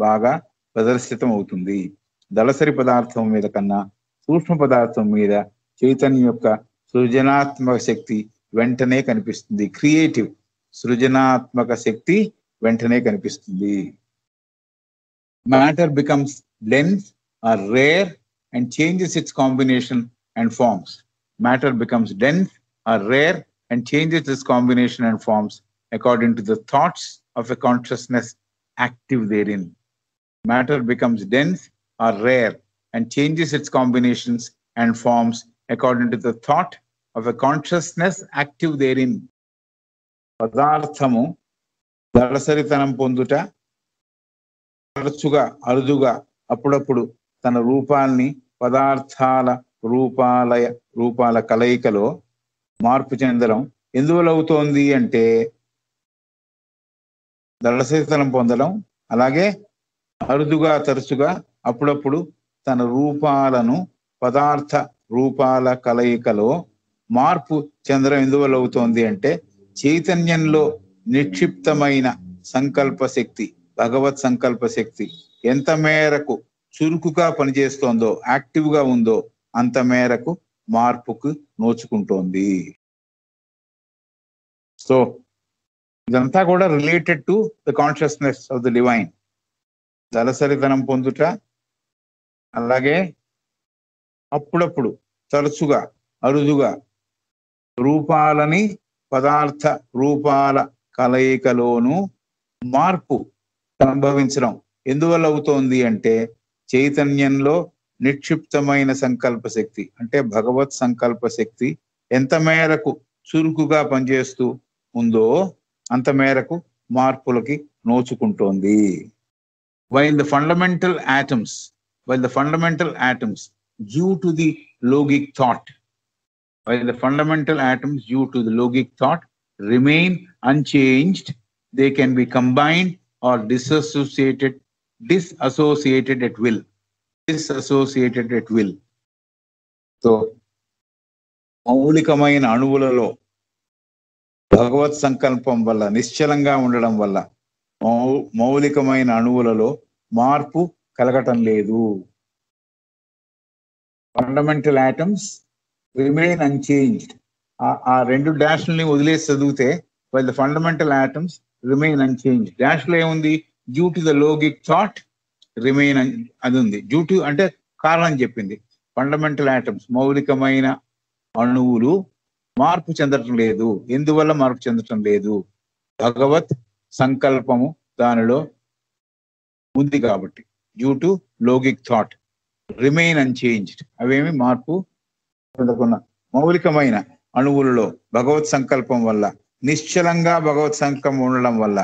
బాగా ప్రదర్శితం అవుతుంది. దళసరి పదార్థం మీద కన్నా సూక్ష్మ పదార్థం మీద చైతన్యం యొక్క సృజనాత్మక శక్తి వెంటనే కనిపిస్తుంది. క్రియేటివ్ సృజనాత్మక శక్తి వెంటనే కనిపిస్తుంది. Matter becomes dense or rare and changes its combination and forms. Matter becomes dense or rare and changes its combination and forms according to the thoughts of a consciousness active therein. Matter becomes dense or rare and changes its combinations and forms according to the thought of a consciousness active therein. పదార్థము దళసరితనం పొందుట, తరచుగా అరుదుగా అప్పుడప్పుడు తన రూపాల్ని పదార్థాల రూపాల కలయికలో మార్పు చెందడం ఎందువల్ల అవుతోంది అంటే, దళసరితనం పొందడం, అలాగే అరుదుగా తరచుగా అప్పుడప్పుడు తన రూపాలను పదార్థ రూపాల కలయికలో మార్పు చెందడం ఎందువల్ల అవుతోంది అంటే, చైతన్యంలో నిక్షిప్తమైన సంకల్ప శక్తి, భగవత్ సంకల్ప శక్తి ఎంత మేరకు చురుకుగా పనిచేస్తోందో, యాక్టివ్ గా ఉందో అంత మేరకు మార్పుకు నోచుకుంటోంది. సో ఇదంతా కూడా related to the consciousness of the divine. దళసరితనం పొందుట, అలాగే అప్పుడప్పుడు తరచుగా అరుదుగా రూపాలని పదార్థ రూపాల కలయికలోనూ మార్పు సంభవించడం ఎందువల్ల అవుతోంది అంటే, చైతన్యంలో నిక్షిప్తమైన సంకల్ప శక్తి అంటే భగవత్ సంకల్ప శక్తి ఎంత మేరకు చురుకుగా పనిచేస్తూ ఉందో అంత మేరకు మార్పులకి నోచుకుంటోంది. While the fundamental atoms due to the logic thought remain unchanged, they can be combined or disassociated at will. Disassociated at will. So, మౌలికమైన అణువులలో భగవత్ సంకల్పం వల్ల నిశ్చలంగా ఉండడం వల్ల మౌలికమైన అణువులలో మార్పు కలగటం లేదు. Fundamental atoms remain unchanged. ఆ రెండు డాష్లని వదిలేసి చదివితే the fundamental atoms remain unchanged. Dash లో ఏముంది? Due to the logic thought remain అది ఉంది. డ్యూ టు అంటే కారణం చెప్పింది. ఫండమెంటల్ ఆటమ్స్ మౌలికమైన అణువులు మార్పు చెందటం లేదు. ఎందువల్ల మార్పు చెందటం లేదు? భగవత్ సంకల్పము దానిలో ఉంది కాబట్టి. Due to logic thought remain unchanged. అవేమి మార్పు చెందకుండా మౌలికమైన అణువులలో భగవత్ సంకల్పం వల్ల నిశ్చలంగా భగవత్ సంకల్పం ఉండడం వల్ల,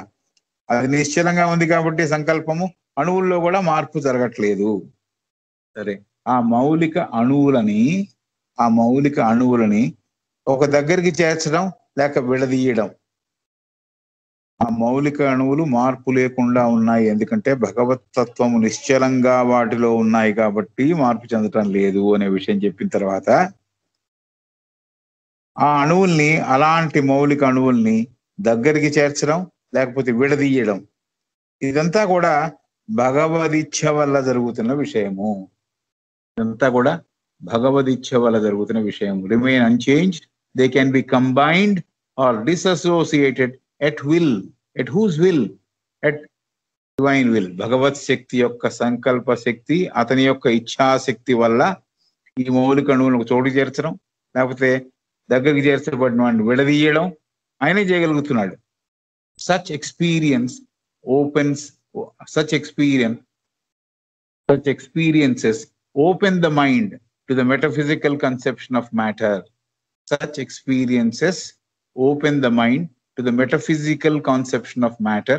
అది నిశ్చలంగా ఉంది కాబట్టి సంకల్పము అణువుల్లో కూడా మార్పు జరగట్లేదు. సరే, ఆ మౌలిక అణువులని ఒక దగ్గరికి చేర్చడం లేక విడదీయడం. ఆ మౌలిక అణువులు మార్పు లేకుండా ఉన్నాయి, ఎందుకంటే భగవత్ తత్వము నిశ్చలంగా వాటిలో ఉన్నాయి కాబట్టి మార్పు చెందటం లేదు అనే విషయం చెప్పిన తర్వాత ఆ అణువుల్ని, అలాంటి మౌలిక అణువుల్ని దగ్గరికి చేర్చడం లేకపోతే విడదీయడం, ఇదంతా కూడా భగవదిచ్ఛ వల్ల జరుగుతున్న విషయము. Remain unchanged. They can be combined or dissociated at will. At whose will? At divine will. భగవత్ శక్తి యొక్క సంకల్ప శక్తి, అతని యొక్క ఇచ్ఛాశక్తి వల్ల ఈ మౌలిక అణువులను చోటు చేర్చడం లేకపోతే దగ్గరికి చేర్చబడిన వాడిని విడదీయడం ఆయనే చేయగలుగుతున్నాడు. Such experiences open the mind to the metaphysical conception of matter. Such experiences open the mind to the metaphysical conception of matter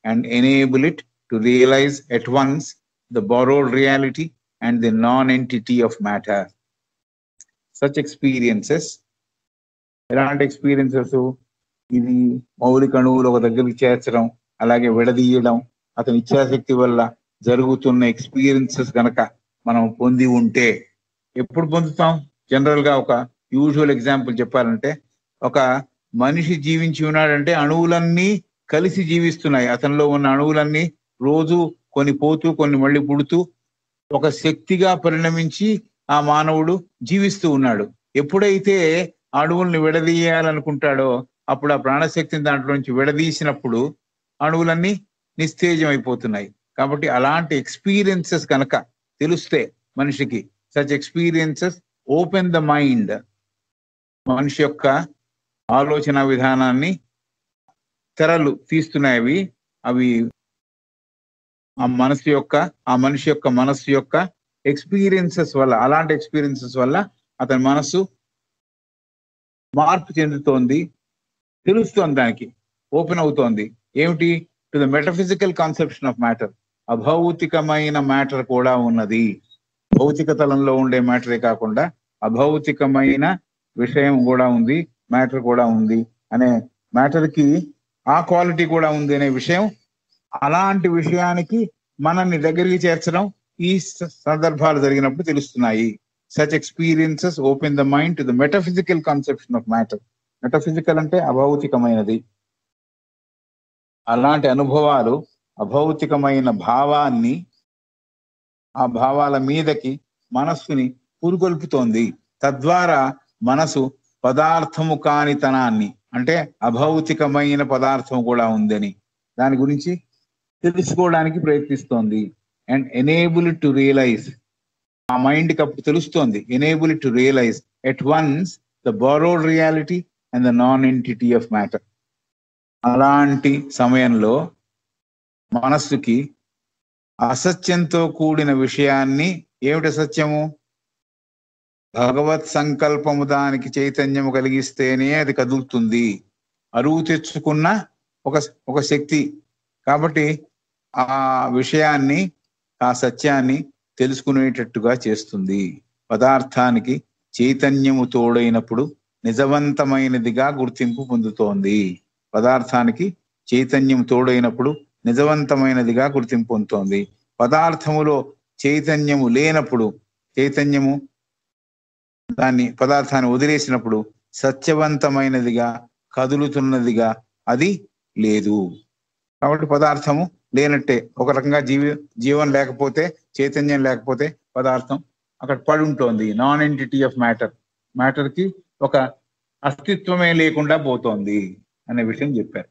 and enable it to realize at once the borrowed reality and the non-entity of matter. Such experiences, ఎలాంటి experiences? ఇది మౌలిక అణువులు ఒక దగ్గరికి చేర్చడం అలాగే విడదీయడం, అతని ఇచ్ఛాశక్తి వల్ల జరుగుతున్న ఎక్స్పీరియన్సెస్ కనుక మనం పొంది ఉంటే, ఎప్పుడు పొందుతాం? జనరల్ గా ఒక యూజువల్ ఎగ్జాంపుల్ చెప్పాలంటే, ఒక మనిషి జీవించి ఉన్నాడంటే అణువులన్నీ కలిసి జీవిస్తున్నాయి. అతనిలో ఉన్న అణువులన్నీ రోజు కొన్ని పోతూ కొన్ని మళ్ళీ పుడుతూ ఒక శక్తిగా పరిణమించి ఆ మానవుడు జీవిస్తూ ఉన్నాడు. ఎప్పుడైతే అణువుల్ని విడదీయాలనుకుంటాడో అప్పుడు ఆ ప్రాణశక్తిని దాంట్లో నుంచి విడదీసినప్పుడు అణువులన్నీ నిస్తేజం అయిపోతున్నాయి. కాబట్టి అలాంటి ఎక్స్పీరియన్సెస్ కనుక తెలుస్తే మనిషికి, such experiences open the mind, మనిషి యొక్క ఆలోచన విధానాన్ని తెరలు తీస్తున్నాయి. అవి ఆ మనిషి యొక్క మనస్సు యొక్క ఎక్స్పీరియన్సెస్ వల్ల, అలాంటి ఎక్స్పీరియన్సెస్ వల్ల అతని మనస్సు మార్పు చెందుతోంది, తెలుస్తోంది, దానికి ఓపెన్ అవుతోంది. ఏమిటి? To the metaphysical conception of matter. అభౌతికమైన మ్యాటర్ కూడా ఉన్నది. భౌతిక తలంలో ఉండే మ్యాటరే కాకుండా అభౌతికమైన విషయం కూడా ఉంది, మ్యాటర్ కూడా ఉంది అనే, మ్యాటర్కి ఆ క్వాలిటీ కూడా ఉంది అనే విషయం, అలాంటి విషయానికి మనల్ని దగ్గరికి చేర్చడం ఈ సందర్భాలు జరిగినప్పుడు తెలుస్తున్నాయి. Such experiences open the mind to the metaphysical conception of matter. Metaphysical అంటే అభౌతికమైనది. అలాంటి అనుభవాలు అభౌతికమైన భావాన్ని, ఆ భావాల మీదకి మనస్సుని పురుగొల్పుతోంది. తద్వారా మనసు పదార్థము కానితనాన్ని, అంటే అభౌతికమైన పదార్థం కూడా ఉందని దాని గురించి తెలుసుకోవడానికి ప్రయత్నిస్తోంది. అండ్ ఎనేబుల్ టు రియలైజ్, ఆ మైండ్కి అప్పుడు తెలుస్తోంది, enable to realise at once the borrowed reality and the non entity of matter. అలాంటి సమయంలో మనస్సుకి అసత్యంతో కూడిన విషయాన్ని, ఏమిటి అసత్యము? భగవత్ సంకల్పము దానికి చైతన్యము కలిగిస్తేనే అది కదులుతుంది. అరువు తెచ్చుకున్న ఒక శక్తి కాబట్టి ఆ విషయాన్ని, ఆ సత్యాన్ని తెలుసుకునేటట్టుగా చేస్తుంది. పదార్థానికి చైతన్యము తోడైనప్పుడు నిజవంతమైనదిగా గుర్తింపు పొందుతోంది. పదార్థానికి చైతన్యం తోడైనప్పుడు నిజవంతమైనదిగా గుర్తింపు పొందుతోంది. పదార్థములో చైతన్యము లేనప్పుడు, చైతన్యము దాన్ని పదార్థాన్ని వదిలేసినప్పుడు సత్యవంతమైనదిగా కదులుతున్నదిగా అది లేదు. కాబట్టి పదార్థము లేనట్టే. ఒక రకంగా జీవం లేకపోతే, చైతన్యం లేకపోతే పదార్థం అక్కడ పడి ఉంటుంది. Non entity of matter, matter కి ఒక అస్తిత్వమే లేకుండా పోతోంది అనే విషయం చెప్పారు.